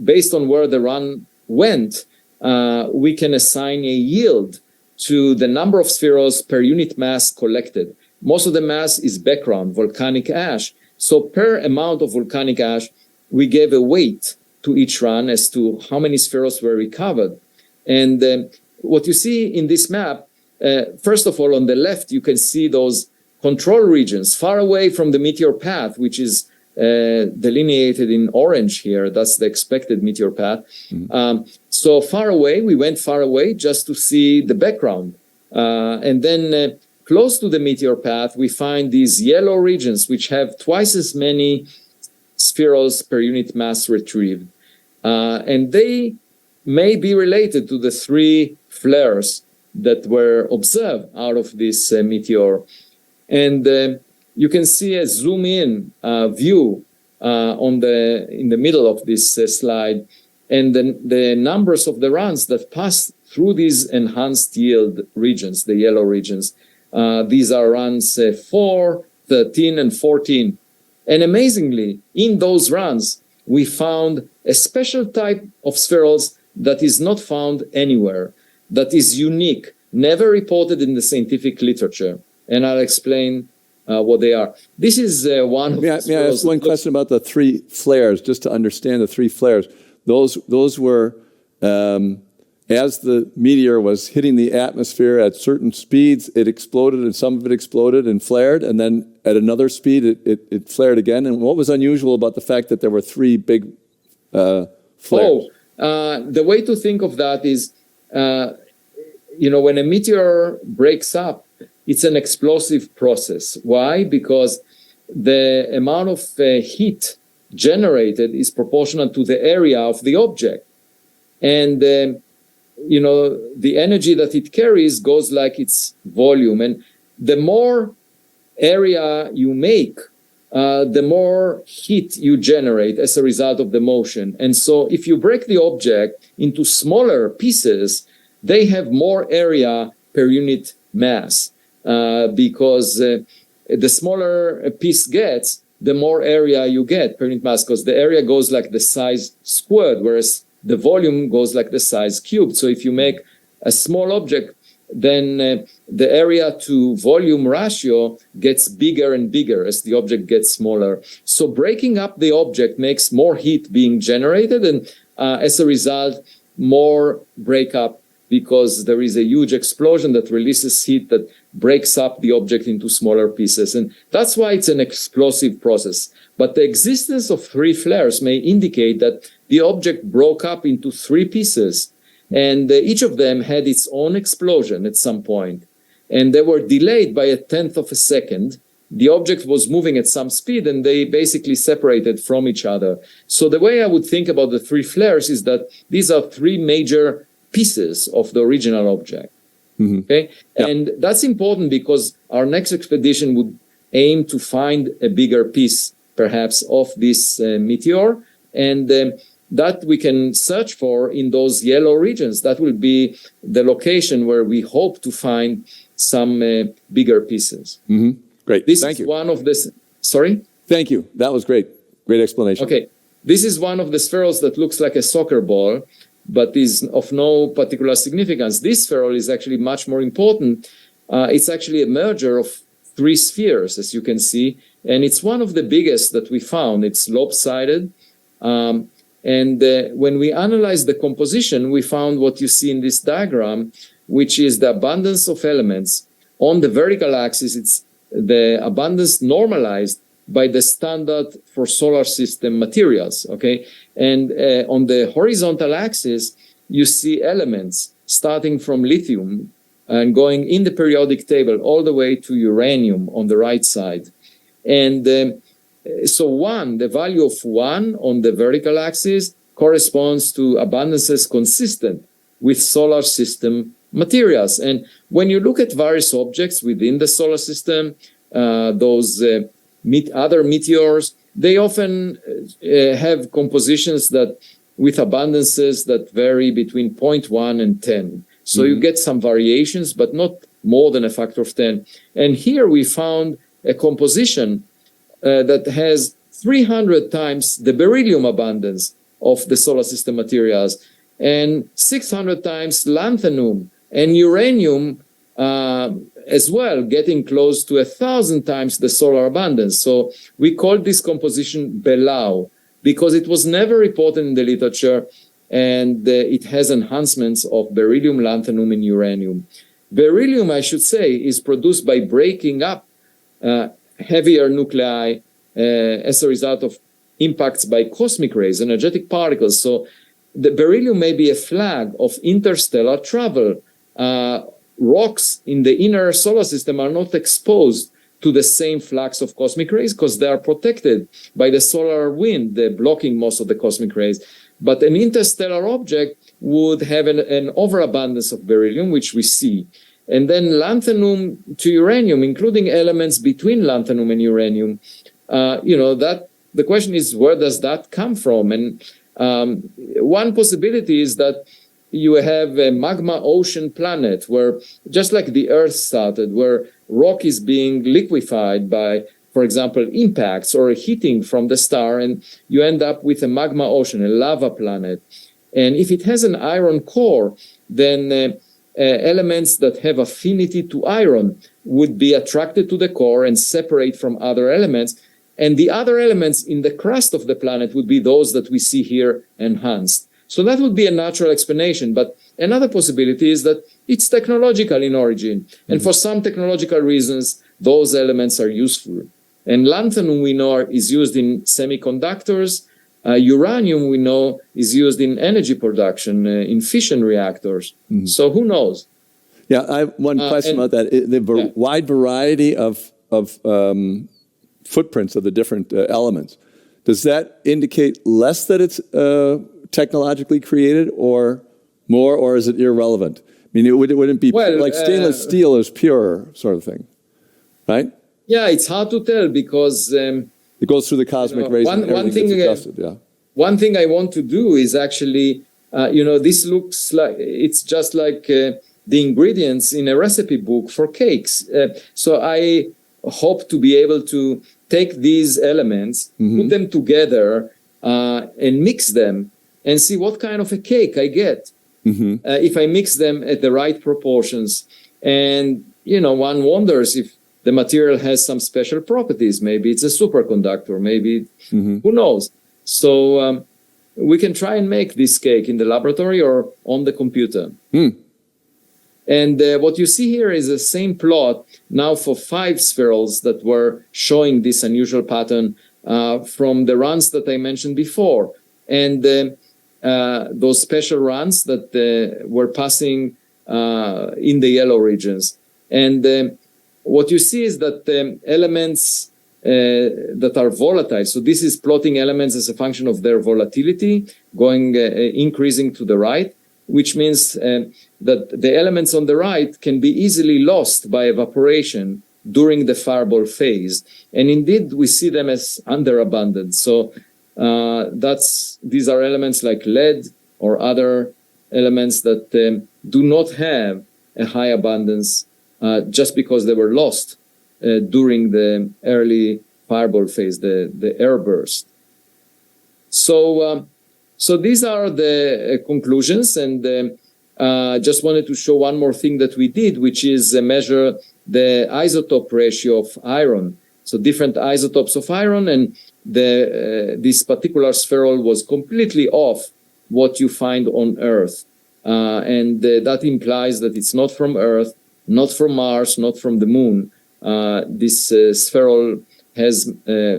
Speaker 10: based on where the run went, we can assign a yield to the number of spherules per unit mass collected. Most of the mass is background, volcanic ash. So per amount of volcanic ash, we gave a weight to each run as to how many spherules were recovered. And what you see in this map, first of all, on the left, you can see those control regions far away from the meteor path, which is delineated in orange here. That's the expected meteor path. So far away, we went far away just to see the background. And then close to the meteor path, we find these yellow regions, which have twice as many spherules per unit mass retrieved. And they may be related to the 3 flares that were observed out of this meteor. And you can see a zoom-in view in the middle of this slide, and the numbers of the runs that pass through these enhanced yield regions, the yellow regions. These are runs 4, 13, and 14. And amazingly, in those runs, we found a special type of spherules that is not found anywhere, that is unique, never reported in the scientific literature. And I'll explain what they are. This is one of the spherules. May I ask
Speaker 11: one question about the 3 flares, just to understand the 3 flares? Those were, as the meteor was hitting the atmosphere at certain speeds, it exploded, and some of it exploded and flared, and then at another speed, it flared again. And what was unusual about the fact that there were 3 big flares?
Speaker 10: The way to think of that is, when a meteor breaks up, it's an explosive process. Why? Because the amount of heat generated is proportional to the area of the object. And, the energy that it carries goes like its volume. And the more area you make the more heat you generate as a result of the motion. And so if you break the object into smaller pieces, they have more area per unit mass, because the smaller a piece gets, the more area you get per unit mass, because the area goes like the size squared, whereas the volume goes like the size cubed. So if you make a small object, then the area to volume ratio gets bigger and bigger as the object gets smaller. So breaking up the object makes more heat being generated, and as a result, more breakup, because there is a huge explosion that releases heat that breaks up the object into smaller pieces. And that's why it's an explosive process. But the existence of 3 flares may indicate that the object broke up into 3 pieces, and each of them had its own explosion at some point. And they were delayed by 1/10 of a second. The object was moving at some speed, and they basically separated from each other. So the way I would think about the 3 flares is that these are 3 major pieces of the original object. Okay? Yeah. And that's important because our next expedition would aim to find a bigger piece, perhaps, of this meteor, and that we can search for in those yellow regions. That will be the location where we hope to find some bigger pieces.
Speaker 11: Great.
Speaker 10: This
Speaker 11: Thank
Speaker 10: is
Speaker 11: you.
Speaker 10: one of the... Sorry?
Speaker 11: Thank you. That was great. Great explanation.
Speaker 10: Okay. This is one of the spherules that looks like a soccer ball, but is of no particular significance. This spherule is actually much more important. It's actually a merger of 3 spheres, as you can see, and it's one of the biggest that we found. It's lopsided. And when we analyze the composition, we found what you see in this diagram, which is the abundance of elements. On the vertical axis, it's the abundance normalized by the standard for solar system materials, okay? And on the horizontal axis, you see elements starting from lithium and going in the periodic table all the way to uranium on the right side. And so the value of 1 on the vertical axis corresponds to abundances consistent with solar system materials. And when you look at various objects within the solar system, those other meteors, they often have compositions that with abundances that vary between 0.1 and 10. So you get some variations, but not more than a factor of 10. And here we found a composition that has 300 times the beryllium abundance of the solar system materials, and 600 times lanthanum and uranium as well, getting close to 1,000 times the solar abundance. So we call this composition Belau because it was never reported in the literature, and it has enhancements of beryllium, lanthanum, and uranium. Beryllium, I should say, is produced by breaking up heavier nuclei as a result of impacts by cosmic rays, energetic particles. So the beryllium may be a flag of interstellar travel. Rocks in the inner solar system are not exposed to the same flux of cosmic rays because they are protected by the solar wind, blocking most of the cosmic rays. But an interstellar object would have an overabundance of beryllium, which we see. And then lanthanum to uranium, including elements between lanthanum and uranium, that the question is, where does that come from? And one possibility is that you have a magma ocean planet where, just like the Earth started, where rock is being liquefied by, for example, impacts or heating from the star, and you end up with a magma ocean, a lava planet. And if it has an iron core, then elements that have affinity to iron would be attracted to the core and separate from other elements. And the other elements in the crust of the planet would be those that we see here enhanced. So that would be a natural explanation. But another possibility is that it's technological in origin. And for some technological reasons, those elements are useful. And lanthanum, we know, is used in semiconductors. Uranium, we know, is used in energy production, in fission reactors. So who knows?
Speaker 11: Yeah, I have one question about that. The wide variety of footprints of the different elements. Does that indicate less that it's technologically created, or more, or is it irrelevant? I mean, it wouldn't be like stainless steel is pure sort of thing, right?
Speaker 10: Yeah, it's hard to tell because
Speaker 11: It goes through the cosmic rays and everything gets adjusted. Yeah.
Speaker 10: One thing I want to do is actually, this looks like it's just like the ingredients in a recipe book for cakes. So I hope to be able to take these elements, put them together, and mix them, and see what kind of a cake I get if I mix them at the right proportions. And one wonders if the material has some special properties. Maybe it's a superconductor. Maybe who knows? So we can try and make this cake in the laboratory or on the computer. And what you see here is the same plot now for 5 spherules that were showing this unusual pattern from the runs that I mentioned before. And those special runs that were passing in the yellow regions. And what you see is that elements that are volatile, so this is plotting elements as a function of their volatility, going increasing to the right, which means that the elements on the right can be easily lost by evaporation during the fireball phase. And indeed, we see them as underabundant. So these are elements like lead or other elements that do not have a high abundance just because they were lost during the early fireball phase, the air burst. So these are the conclusions, and just wanted to show one more thing that we did, which is measure the isotope ratio of iron. So different isotopes of iron, and this particular spherule was completely off what you find on Earth. And that implies that it's not from Earth, not from Mars, not from the Moon. This spherule has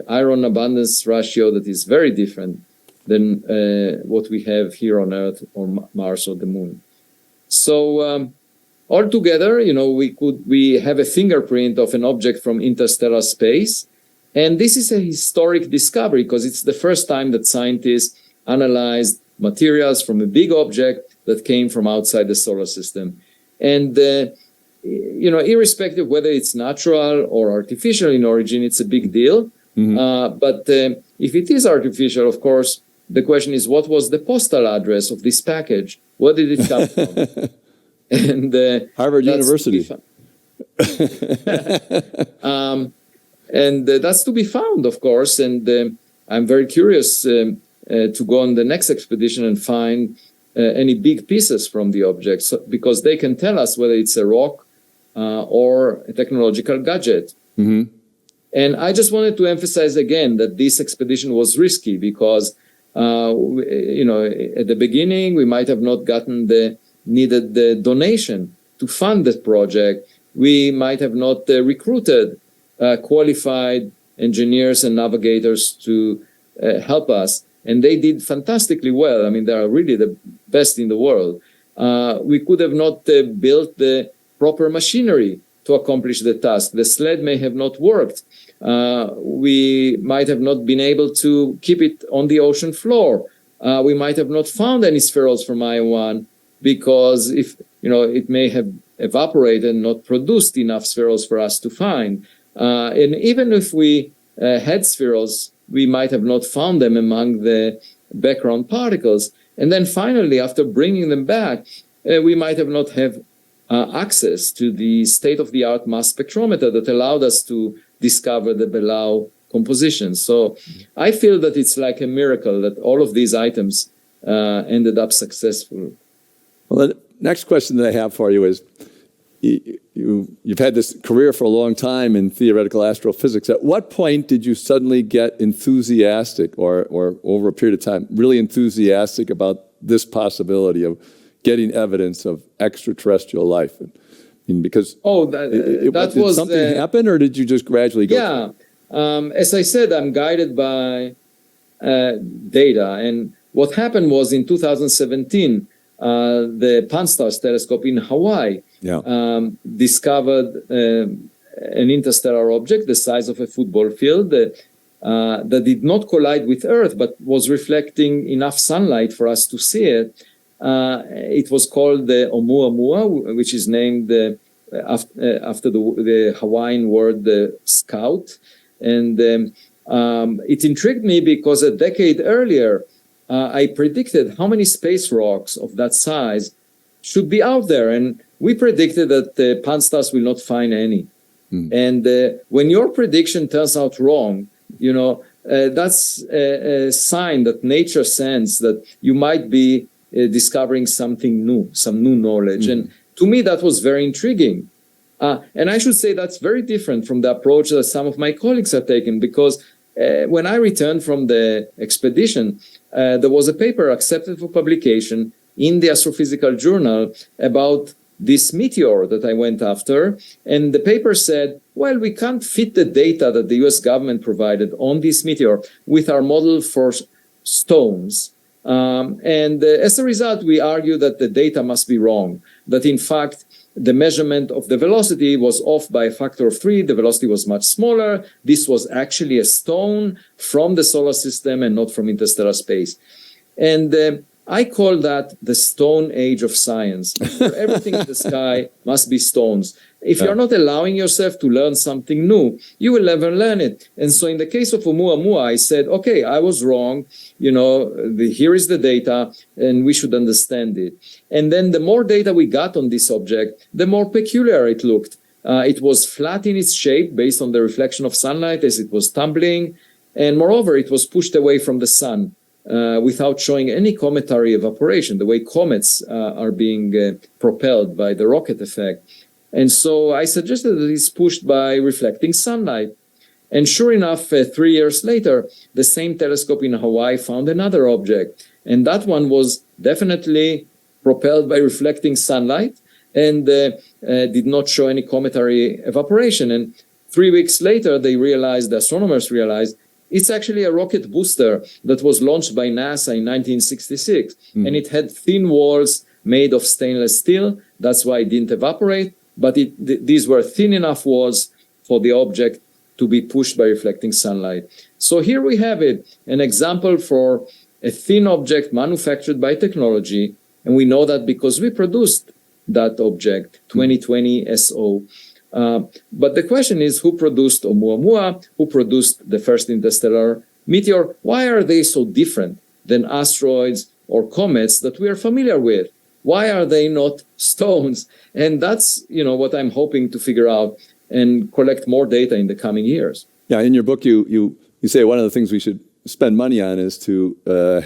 Speaker 10: iron abundance ratio that is very different than what we have here on Earth or Mars or the Moon. So altogether, we have a fingerprint of an object from interstellar space. And this is a historic discovery because it's the first time that scientists analyzed materials from a big object that came from outside the solar system. And, irrespective of whether it's natural or artificial in origin, it's a big deal. But if it is artificial, of course, the question is, what was the postal address of this package? Where did it come from? And
Speaker 11: Harvard University.
Speaker 10: And that's to be found, of course. And I'm very curious to go on the next expedition and find any big pieces from the object, because they can tell us whether it's a rock or a technological gadget. And I just wanted to emphasize again that this expedition was risky because, at the beginning, we might have not gotten the needed donation to fund the project. We might have not recruited qualified engineers and navigators to help us. And they did fantastically well. I mean, they are really the best in the world. We could have not built the proper machinery to accomplish the task. The sled may have not worked. We might have not been able to keep it on the ocean floor. We might have not found any spherules from IO1 because it may have evaporated and not produced enough spherules for us to find. And even if we had spherules, we might have not found them among the background particles. And then finally, after bringing them back, we might have not have access to the state-of-the-art mass spectrometer that allowed us to discover the Belau composition. So I feel that it's like a miracle that all of these items ended up successful.
Speaker 11: Well, the next question that I have for you is, you've had this career for a long time in theoretical astrophysics. At what point did you suddenly get enthusiastic, or over a period of time, really enthusiastic about this possibility of getting evidence of extraterrestrial life? I mean, because did something happen, or did you just gradually go?
Speaker 10: Yeah, as I said, I'm guided by data, and what happened was in 2017, the Pan-STARRS telescope in Hawaii discovered an interstellar object the size of a football field that did not collide with Earth, but was reflecting enough sunlight for us to see it. It was called the Oumuamua, which is named after the Hawaiian word the scout. And It intrigued me because a decade earlier, I predicted how many space rocks of that size should be out there. And we predicted that Pan-STARRS will not find any. And when your prediction turns out wrong, that's a sign that nature sends that you might be discovering something new, some new knowledge. And to me, that was very intriguing. And I should say that's very different from the approach that some of my colleagues have taken, because when I returned from the expedition, there was a paper accepted for publication in the Astrophysical Journal about this meteor that I went after. And the paper said, well, we can't fit the data that the US government provided on this meteor with our model for stones. And as a result, we argue that the data must be wrong, that in fact, the measurement of the velocity was off by a factor of 3. The velocity was much smaller. This was actually a stone from the solar system and not from interstellar space. And I call that the stone age of science. Everything in the sky must be stones. If you're not allowing yourself to learn something new, you will never learn it. And so in the case of Oumuamua, I said, okay, I was wrong. Here is the data, and we should understand it. And then the more data we got on this object, the more peculiar it looked. It was flat in its shape based on the reflection of sunlight as it was tumbling. And moreover, it was pushed away from the sun. Without showing any cometary evaporation, the way comets are being propelled by the rocket effect. And so I suggested that it's pushed by reflecting sunlight. And sure enough, 3 years later, the same telescope in Hawaii found another object. And that one was definitely propelled by reflecting sunlight and did not show any cometary evaporation. And 3 weeks later, the astronomers realized, it's actually a rocket booster that was launched by NASA in 1966. And it had thin walls made of stainless steel. That's why it didn't evaporate. But these were thin enough walls for the object to be pushed by reflecting sunlight. So here we have it, an example for a thin object manufactured by technology. And we know that because we produced that object, 2020 SO. But the question is, who produced Oumuamua? Who produced the first interstellar meteor? Why are they so different than asteroids or comets that we are familiar with? Why are they not stones? And that's, what I'm hoping to figure out and collect more data in the coming years.
Speaker 11: Yeah, in your book, you say one of the things we should spend money on is to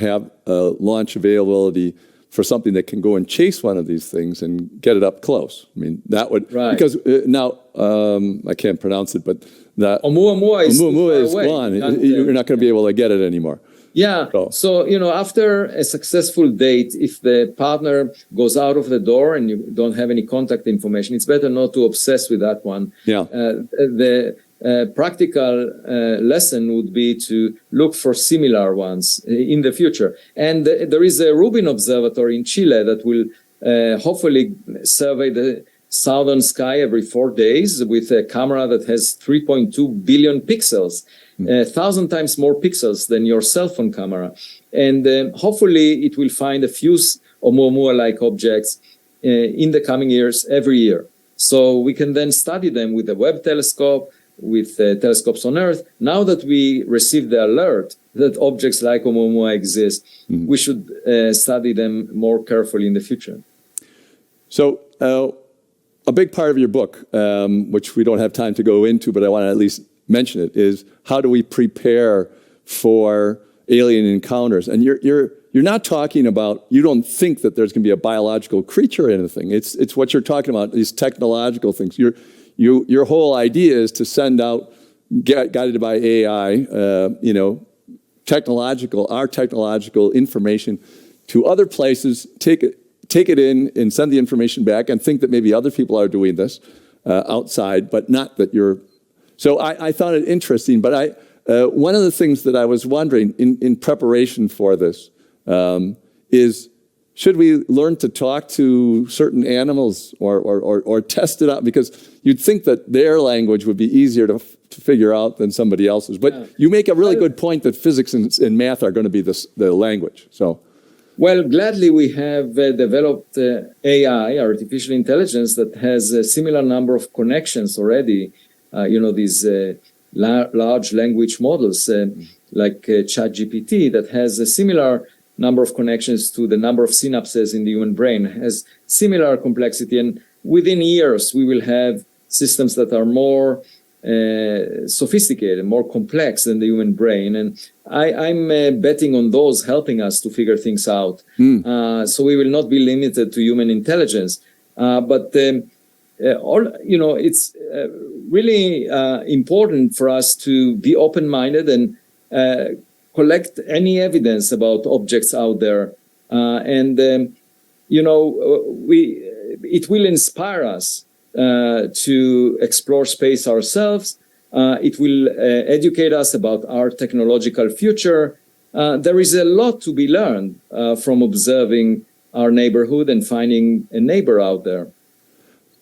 Speaker 11: have launch availability for something that can go and chase one of these things and get it up close. I mean, that would, because now, I can't pronounce it, but that
Speaker 10: Oumuamua
Speaker 11: is gone. You're not going to be able to get it anymore.
Speaker 10: Yeah. So, after a successful date, if the partner goes out of the door and you don't have any contact information, it's better not to obsess with that one.
Speaker 11: Yeah.
Speaker 10: The practical lesson would be to look for similar ones in the future. And there is a Rubin Observatory in Chile that will hopefully survey the southern sky every 4 days with a camera that has 3.2 billion pixels. 1,000 times more pixels than your cell phone camera. And hopefully it will find a few Oumuamua-like objects in the coming years, every year. So we can then study them with the Webb telescope, with telescopes on Earth. Now that we received the alert that objects like Oumuamua exist, we should study them more carefully in the future.
Speaker 11: So a big part of your book, which we don't have time to go into, but I want to at least mention it, is how do we prepare for alien encounters? And you're not talking about, you don't think that there's going to be a biological creature or anything. It's what you're talking about, these technological things. Your whole idea is to send out, guided by AI, our technological information to other places, take it in and send the information back and think that maybe other people are doing this outside, but not that you're. So I thought it interesting, but one of the things that I was wondering in preparation for this is, should we learn to talk to certain animals or test it out? Because you'd think that their language would be easier to figure out than somebody else's. But you make a really good point that physics and math are going to be the language. So,
Speaker 10: well, gladly we have developed AI, artificial intelligence, that has a similar number of connections already. These large language models like ChatGPT that has a similar number of connections to the number of synapses in the human brain, has similar complexity. And within years, we will have systems that are more sophisticated, more complex than the human brain. And I'm betting on those helping us to figure things out. So we will not be limited to human intelligence. It's really important for us to be open-minded and collect any evidence about objects out there. It will inspire us to explore space ourselves. It will educate us about our technological future. There is a lot to be learned from observing our neighborhood and finding a neighbor out there.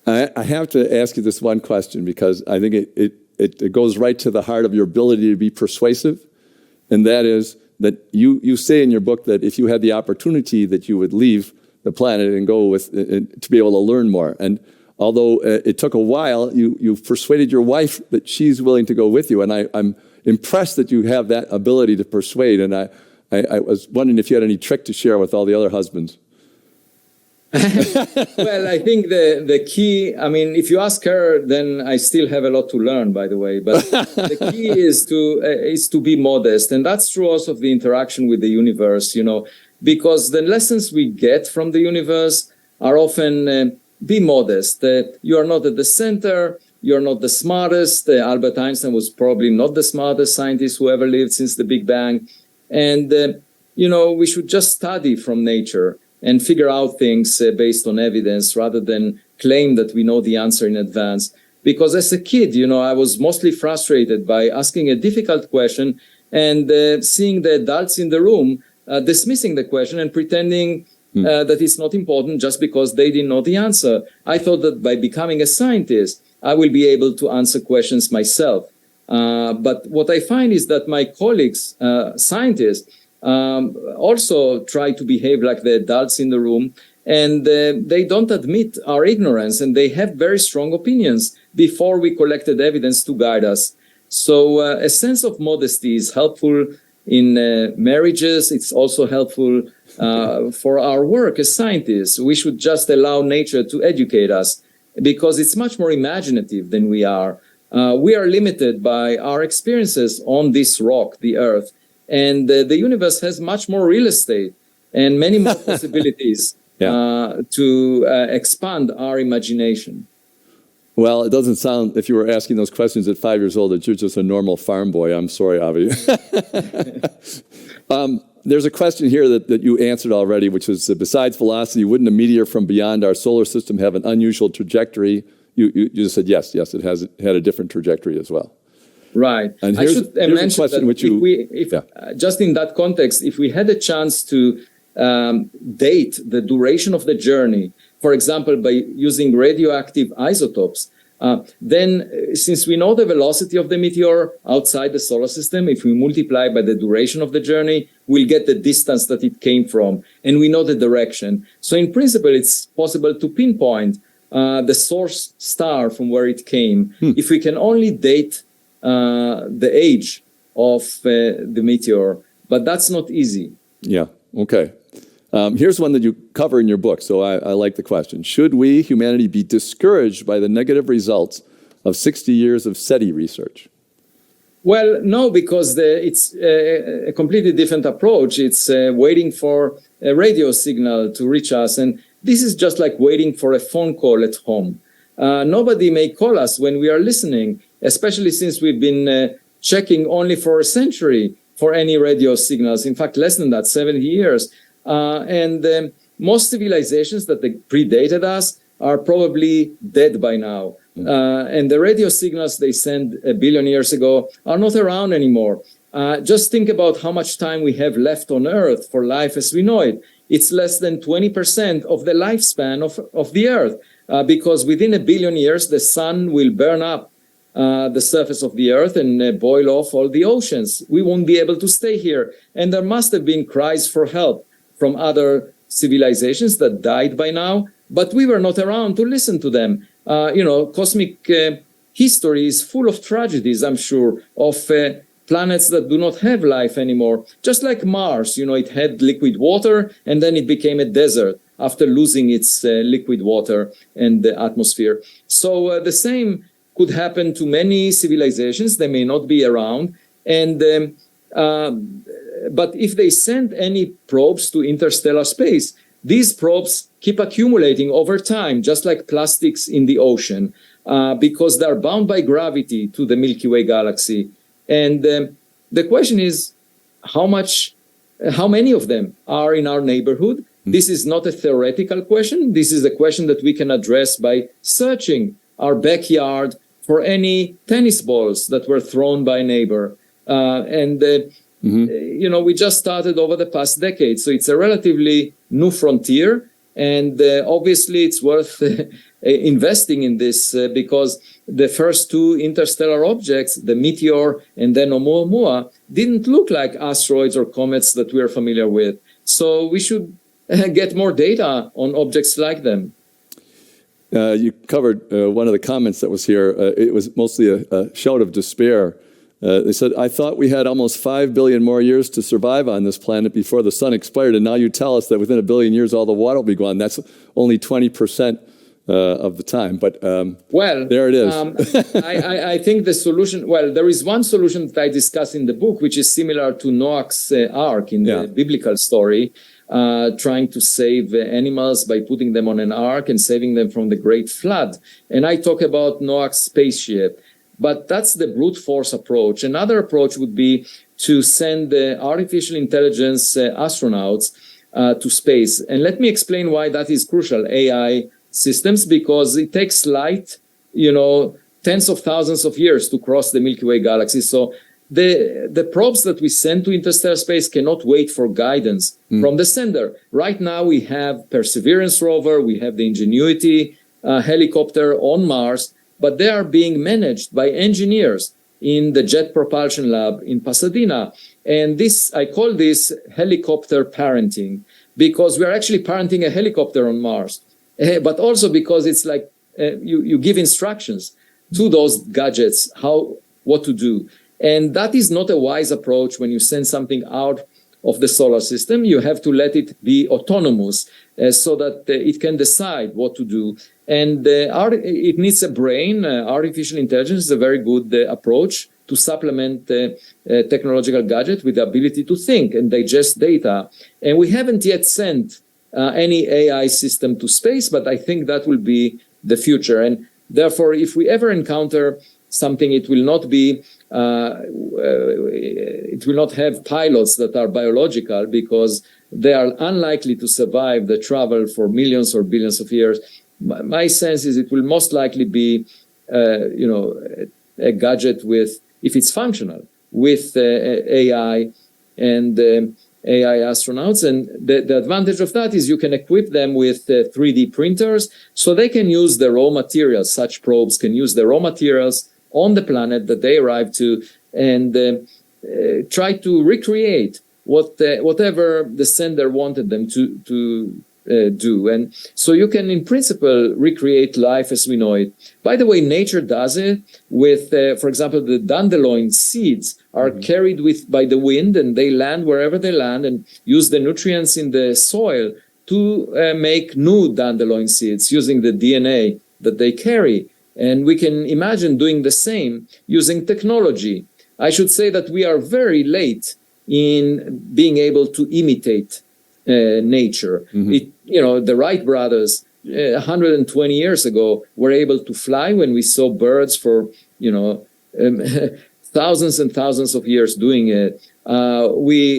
Speaker 11: I have to ask you this one question because I think it goes right to the heart of your ability to be persuasive. And that is that you say in your book that if you had the opportunity that you would leave the planet and go to be able to learn more. And although it took a while, you persuaded your wife that she's willing to go with you. And I'm impressed that you have that ability to persuade. And I was wondering if you had any trick to share with all the other husbands.
Speaker 10: Well, I think the key, if you ask her, then I still have a lot to learn, by the way. But the key is to be modest. And that's true also of the interaction with the universe, because the lessons we get from the universe are often be modest. You are not at the center. You're not the smartest. Albert Einstein was probably not the smartest scientist who ever lived since the Big Bang. And, we should just study from nature and figure out things based on evidence rather than claim that we know the answer in advance. Because as a kid, I was mostly frustrated by asking a difficult question and seeing the adults in the room dismissing the question and pretending that it's not important just because they didn't know the answer. I thought that by becoming a scientist, I will be able to answer questions myself. But what I find is that my colleagues, scientists, also try to behave like the adults in the room, and they don't admit our ignorance, and they have very strong opinions before we collected evidence to guide us. So a sense of modesty is helpful in marriages. It's also helpful for our work as scientists. We should just allow nature to educate us because it's much more imaginative than we are. We are limited by our experiences on this rock, the Earth. And the universe has much more real estate and many more possibilities to expand our imagination.
Speaker 11: Well, it doesn't sound, if you were asking those questions at 5 years old, that you're just a normal farm boy. I'm sorry, Avi. There's a question here that you answered already, which is, besides velocity, wouldn't a meteor from beyond our solar system have an unusual trajectory? You just said yes, it has had a different trajectory as well.
Speaker 10: Right.
Speaker 11: And
Speaker 10: I should mention
Speaker 11: that
Speaker 10: just in that context, if we had a chance to date the duration of the journey, for example, by using radioactive isotopes, then since we know the velocity of the meteor outside the solar system, if we multiply by the duration of the journey, we'll get the distance that it came from, and we know the direction. So in principle, it's possible to pinpoint the source star from where it came. If we can only date the age of the meteor, but that's not easy.
Speaker 11: Yeah, okay. Here's one that you cover in your book, so I like the question. Should we, humanity, be discouraged by the negative results of 60 years of SETI research?
Speaker 10: Well, no, because it's a completely different approach. It's waiting for a radio signal to reach us, and this is just like waiting for a phone call at home. Nobody may call us when we are listening, especially since we've been checking only for a century for any radio signals. In fact, less than that, 70 years. And most civilizations that predated us are probably dead by now. And the radio signals they sent 1 billion years ago are not around anymore. Just think about how much time we have left on Earth for life as we know it. It's less than 20% of the lifespan of the Earth, because within 1 billion years, the sun will burn up the surface of the Earth and boil off all the oceans. We won't be able to stay here. And there must have been cries for help from other civilizations that died by now, but we were not around to listen to them. Cosmic history is full of tragedies, I'm sure, of planets that do not have life anymore. Just like Mars, it had liquid water, and then it became a desert after losing its liquid water and the atmosphere. So the same could happen to many civilizations. They may not be around. But if they send any probes to interstellar space, these probes keep accumulating over time, just like plastics in the ocean, because they're bound by gravity to the Milky Way galaxy. And the question is, how many of them are in our neighborhood? This is not a theoretical question. This is a question that we can address by searching our backyard for any tennis balls that were thrown by a neighbor. We just started over the past decade, so it's a relatively new frontier, and obviously it's worth investing in this because the first two interstellar objects, the meteor and then Oumuamua, didn't look like asteroids or comets that we're familiar with. So we should get more data on objects like them.
Speaker 11: You covered one of the comments that was here. It was mostly a shout of despair. They said, I thought we had almost 5 billion more years to survive on this planet before the sun expired, and now you tell us that within 1 billion years all the water will be gone. That's only 20% of the time, but there it is.
Speaker 10: I think the solution, there is one solution that I discuss in the book, which is similar to Noah's Ark in the biblical story, trying to save animals by putting them on an ark and saving them from the great flood. And I talk about Noah's spaceship. But that's the brute force approach. Another approach would be to send artificial intelligence astronauts to space. And let me explain why that is crucial, AI systems, because it takes light, tens of thousands of years to cross the Milky Way galaxy. So the probes that we send to interstellar space cannot wait for guidance from the sender. Right now we have Perseverance rover, we have the Ingenuity helicopter on Mars, but they are being managed by engineers in the Jet Propulsion Lab in Pasadena. And I call this helicopter parenting, because we're actually parenting a helicopter on Mars, but also because it's like you give instructions to those gadgets, what to do. And that is not a wise approach when you send something out of the solar system. You have to let it be autonomous so that it can decide what to do. And it needs a brain. Artificial intelligence is a very good approach to supplement technological gadget with the ability to think and digest data. And we haven't yet sent any AI system to space, but I think that will be the future. And therefore, if we ever encounter something, it will not be, it will not have pilots that are biological, because they are unlikely to survive the travel for millions or billions of years. My sense is it will most likely be, a gadget with, if it's functional, with AI and AI astronauts. And the advantage of that is you can equip them with 3D printers, so they can use the raw materials. Such probes can use the raw materials on the planet that they arrive to, and try to recreate whatever the sender wanted them to do. And so you can, in principle, recreate life as we know it. By the way, nature does it with, for example, the dandelion seeds are carried by the wind, and they land wherever they land and use the nutrients in the soil to make new dandelion seeds using the DNA that they carry. And we can imagine doing the same using technology. I should say that we are very late in being able to imitate nature. The Wright brothers, 120 years ago, were able to fly when we saw birds for, thousands and thousands of years doing it.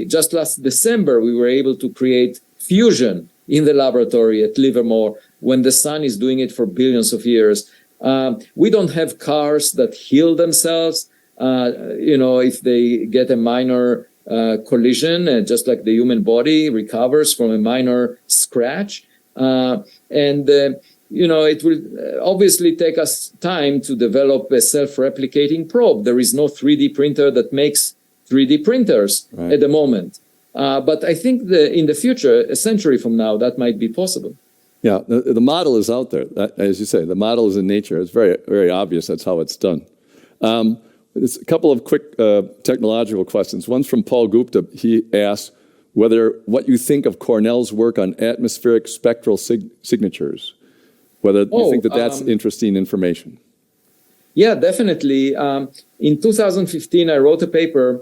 Speaker 10: Just last December, we were able to create fusion in the laboratory at Livermore when the sun is doing it for billions of years. We don't have cars that heal themselves, if they get a minor collision, just like the human body recovers from a minor scratch. It will obviously take us time to develop a self-replicating probe. There is no 3D printer that makes 3D printers at the moment. But I think in the future, a century from now, that might be possible.
Speaker 11: Yeah, the model is out there. As you say, the model is in nature. It's very, very obvious that's how it's done. There's a couple of quick technological questions. One's from Paul Gupta. He asked what you think of Cornell's work on atmospheric spectral signatures, whether you think that's interesting information.
Speaker 10: Yeah, definitely. In 2015, I wrote a paper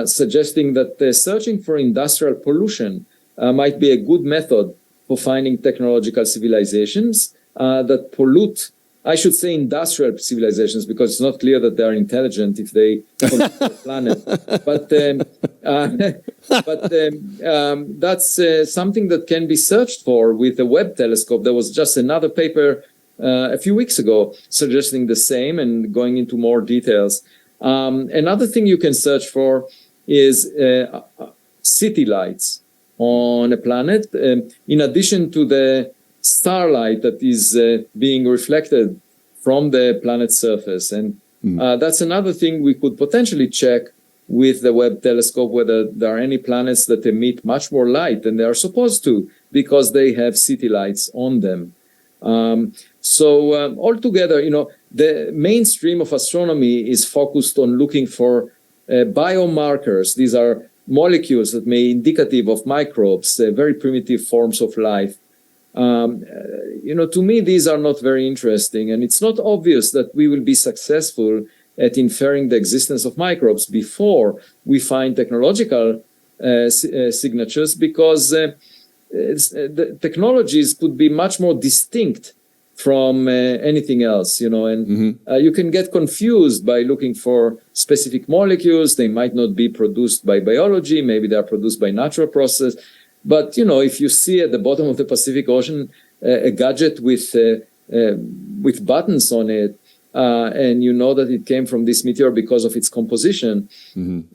Speaker 10: suggesting that searching for industrial pollution might be a good method for finding technological civilizations that pollute, I should say industrial civilizations, because it's not clear that they are intelligent if they pollute the planet. But that's something that can be searched for with the Webb telescope. There was just another paper a few weeks ago suggesting the same and going into more details. Another thing you can search for is city lights on a planet, in addition to the starlight that is being reflected from the planet's surface. And that's another thing we could potentially check with the Webb telescope, whether there are any planets that emit much more light than they are supposed to because they have city lights on them. Altogether, the mainstream of astronomy is focused on looking for biomarkers. These are molecules that may be indicative of microbes, very primitive forms of life. To me, these are not very interesting, and it's not obvious that we will be successful at inferring the existence of microbes before we find technological signatures, because the technologies could be much more distinct from anything else, and you can get confused by looking for specific molecules. They might not be produced by biology, maybe they are produced by natural process. But, if you see at the bottom of the Pacific Ocean a gadget with buttons on it, and you know that it came from this meteor because of its composition, then,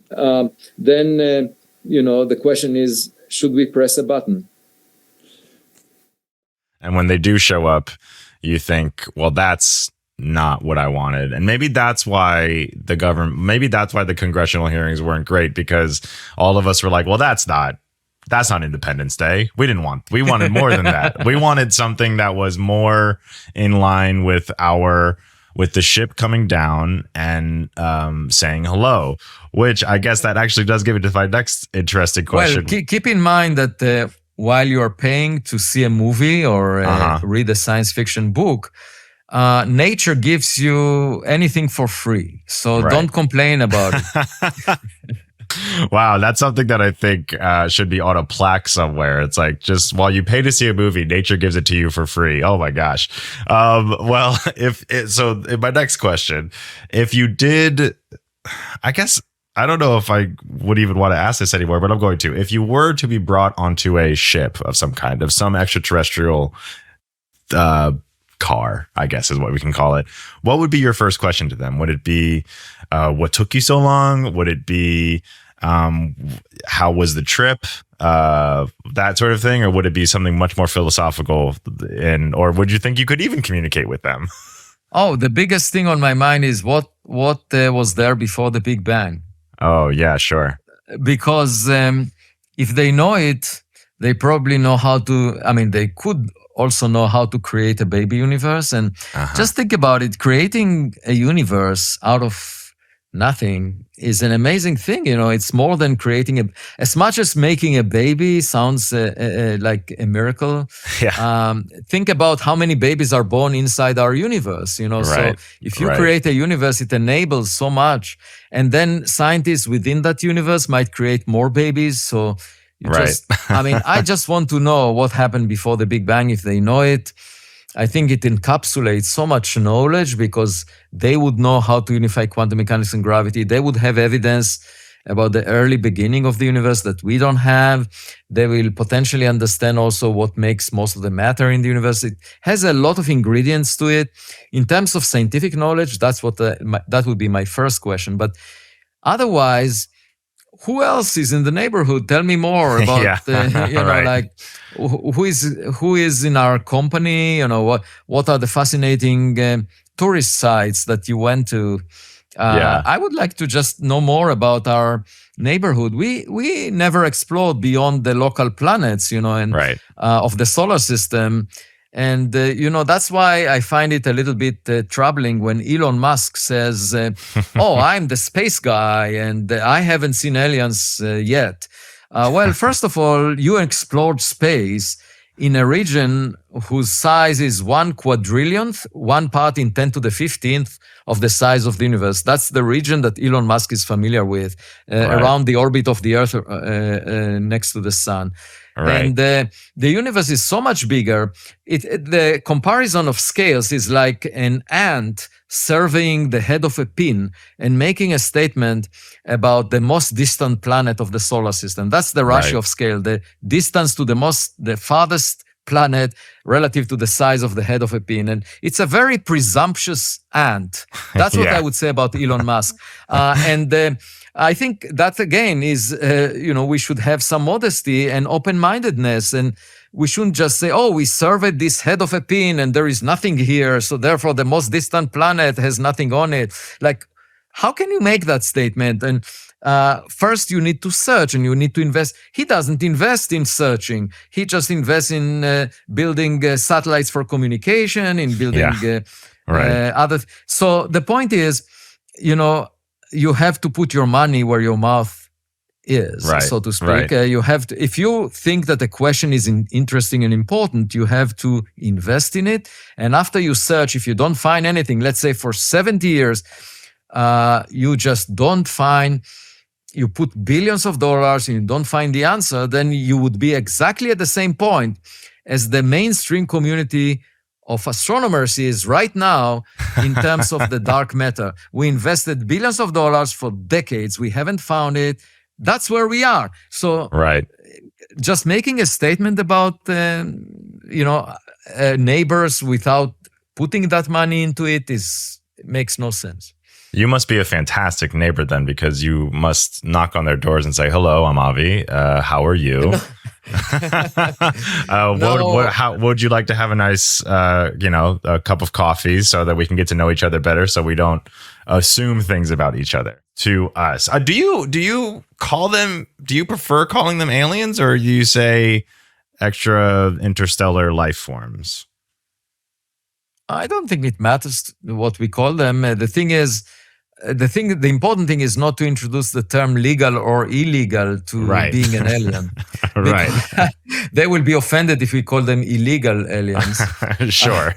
Speaker 10: the question is, should we press a button?
Speaker 13: And when they do show up, you think, well, that's not what I wanted. And maybe that's why the congressional hearings weren't great, because all of us were like, well, that's not Independence Day. We wanted more than that. We wanted something that was more in line with the ship coming down and saying hello, which I guess that actually does give it to my next interesting question.
Speaker 1: Well, keep in mind that while you are paying to see a movie or read a science fiction book, nature gives you anything for free. So don't complain about it.
Speaker 13: Wow, that's something that I think should be on a plaque somewhere. It's like, just while you pay to see a movie, nature gives it to you for free. Oh my gosh. Well, in my next question, if you did, I guess, I don't know if I would even want to ask this anymore, but I'm going to. If you were to be brought onto a ship of some kind, of some extraterrestrial car, I guess is what we can call it, what would be your first question to them? Would it be, what took you so long? Would it be, how was the trip? That sort of thing? Or would it be something much more philosophical? Or would you think you could even communicate with them?
Speaker 1: Oh, the biggest thing on my mind is what was there before the Big Bang.
Speaker 13: Oh, yeah, sure.
Speaker 1: Because if they know it, they probably know how to, they could also know how to create a baby universe. And just think about it, creating a universe out of nothing is an amazing thing. It's more than creating as much as making a baby sounds like a miracle.
Speaker 13: Yeah.
Speaker 1: Think about how many babies are born inside our universe,
Speaker 13: Right.
Speaker 1: So if you create a universe, it enables so much. And then scientists within that universe might create more babies. So I just want to know what happened before the Big Bang. If they know it, I think it encapsulates so much knowledge, because they would know how to unify quantum mechanics and gravity. They would have evidence about the early beginning of the universe that we don't have. They will potentially understand also what makes most of the matter in the universe. It has a lot of ingredients to it. In terms of scientific knowledge, that would be my first question. But otherwise, who else is in the neighborhood? Tell me more about, like who is in our company? What are the fascinating tourist sites that you went to? I would like to just know more about our neighborhood. We never explored beyond the local planets, and of the solar system. And, that's why I find it a little bit troubling when Elon Musk says, oh, I'm the space guy and I haven't seen aliens yet. Well, first of all, you explored space in a region whose size is 1/4,000,000th, 1 part in 10 to the 15th of the size of the universe. That's the region that Elon Musk is familiar with, around the orbit of the Earth next to the sun.
Speaker 13: Right.
Speaker 1: And the universe is so much bigger. The comparison of scales is like an ant surveying the head of a pin and making a statement about the most distant planet of the solar system. That's the ratio of scale, the distance to the farthest planet relative to the size of the head of a pin. And it's a very presumptuous ant. That's what I would say about Elon Musk. I think that again is, we should have some modesty and open-mindedness, and we shouldn't just say, oh, we surveyed this head of a pin and there is nothing here, so therefore the most distant planet has nothing on it. Like, how can you make that statement? And first you need to search and you need to invest. He doesn't invest in searching. He just invests in building satellites for communication, in building other. So the point is, you have to put your money where your mouth is, so to speak. You have to, if you think that the question is interesting and important, you have to invest in it. And after you search, if you don't find anything, let's say for 70 years, you just don't find, you put billions of dollars and you don't find the answer, then you would be exactly at the same point as the mainstream community of astronomers is right now in terms of the dark matter. We invested billions of dollars for decades. We haven't found it. That's where we are. So just making a statement about, neighbors without putting that money into it makes no sense.
Speaker 13: You must be a fantastic neighbor then, because you must knock on their doors and say, hello, I'm Avi. How are you? What would you like to have a nice, a cup of coffee so that we can get to know each other better, so we don't assume things about each other to us? Do you call them? Do you prefer calling them aliens, or do you say extra interstellar life forms?
Speaker 1: I don't think it matters what we call them. The important thing is not to introduce the term legal or illegal to being an alien. They will be offended if we call them illegal aliens.
Speaker 13: Sure.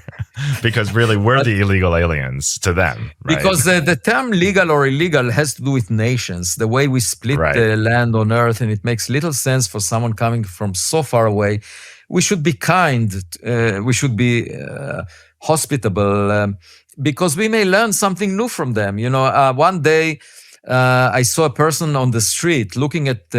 Speaker 13: Because really we're the illegal aliens to them.
Speaker 1: Because the term legal or illegal has to do with nations, the way we split the land on Earth, and it makes little sense for someone coming from so far away. We should be kind. We should be hospitable, because we may learn something new from them. One day I saw a person on the street looking at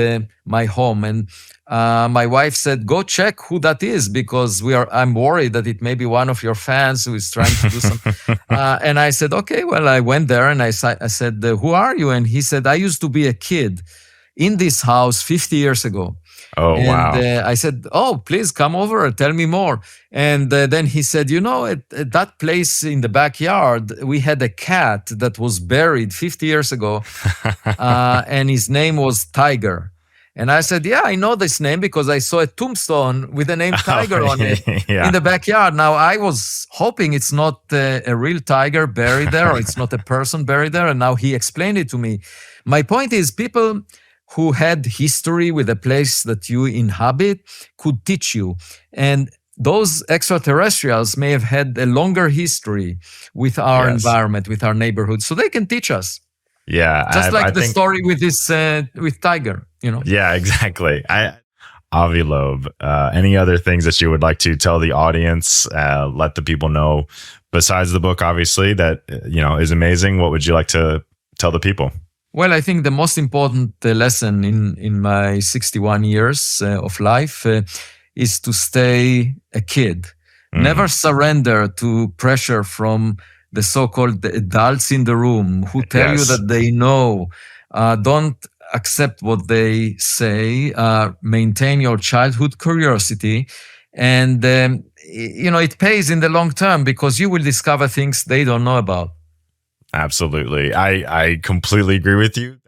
Speaker 1: my home, and my wife said, go check who that is, because I'm worried that it may be one of your fans who is trying to do something. And I said, okay, well, I went there and I said, who are you? And he said, I used to be a kid in this house 50 years ago.
Speaker 13: Oh, wow.
Speaker 1: I said, oh, please come over and tell me more. And then he said, at that place in the backyard, we had a cat that was buried 50 years ago, and his name was Tiger. And I said, yeah, I know this name because I saw a tombstone with the name Tiger on it in the backyard. Now, I was hoping it's not a real tiger buried there, or it's not a person buried there. And now he explained it to me. My point is, people who had history with the place that you inhabit could teach you. And those extraterrestrials may have had a longer history with our environment, with our neighborhood, so they can teach us.
Speaker 13: Yeah.
Speaker 1: Just like the story with this, with Tiger,
Speaker 13: Yeah, exactly. Avi Loeb, any other things that you would like to tell the audience, let the people know, besides the book, obviously, that, is amazing? What would you like to tell the people?
Speaker 1: Well, I think the most important lesson in my 61 years of life is to stay a kid. Never surrender to pressure from the so-called adults in the room who tell you that they know. Don't accept what they say. Maintain your childhood curiosity. And, it pays in the long term, because you will discover things they don't know about.
Speaker 13: Absolutely. I completely agree with you.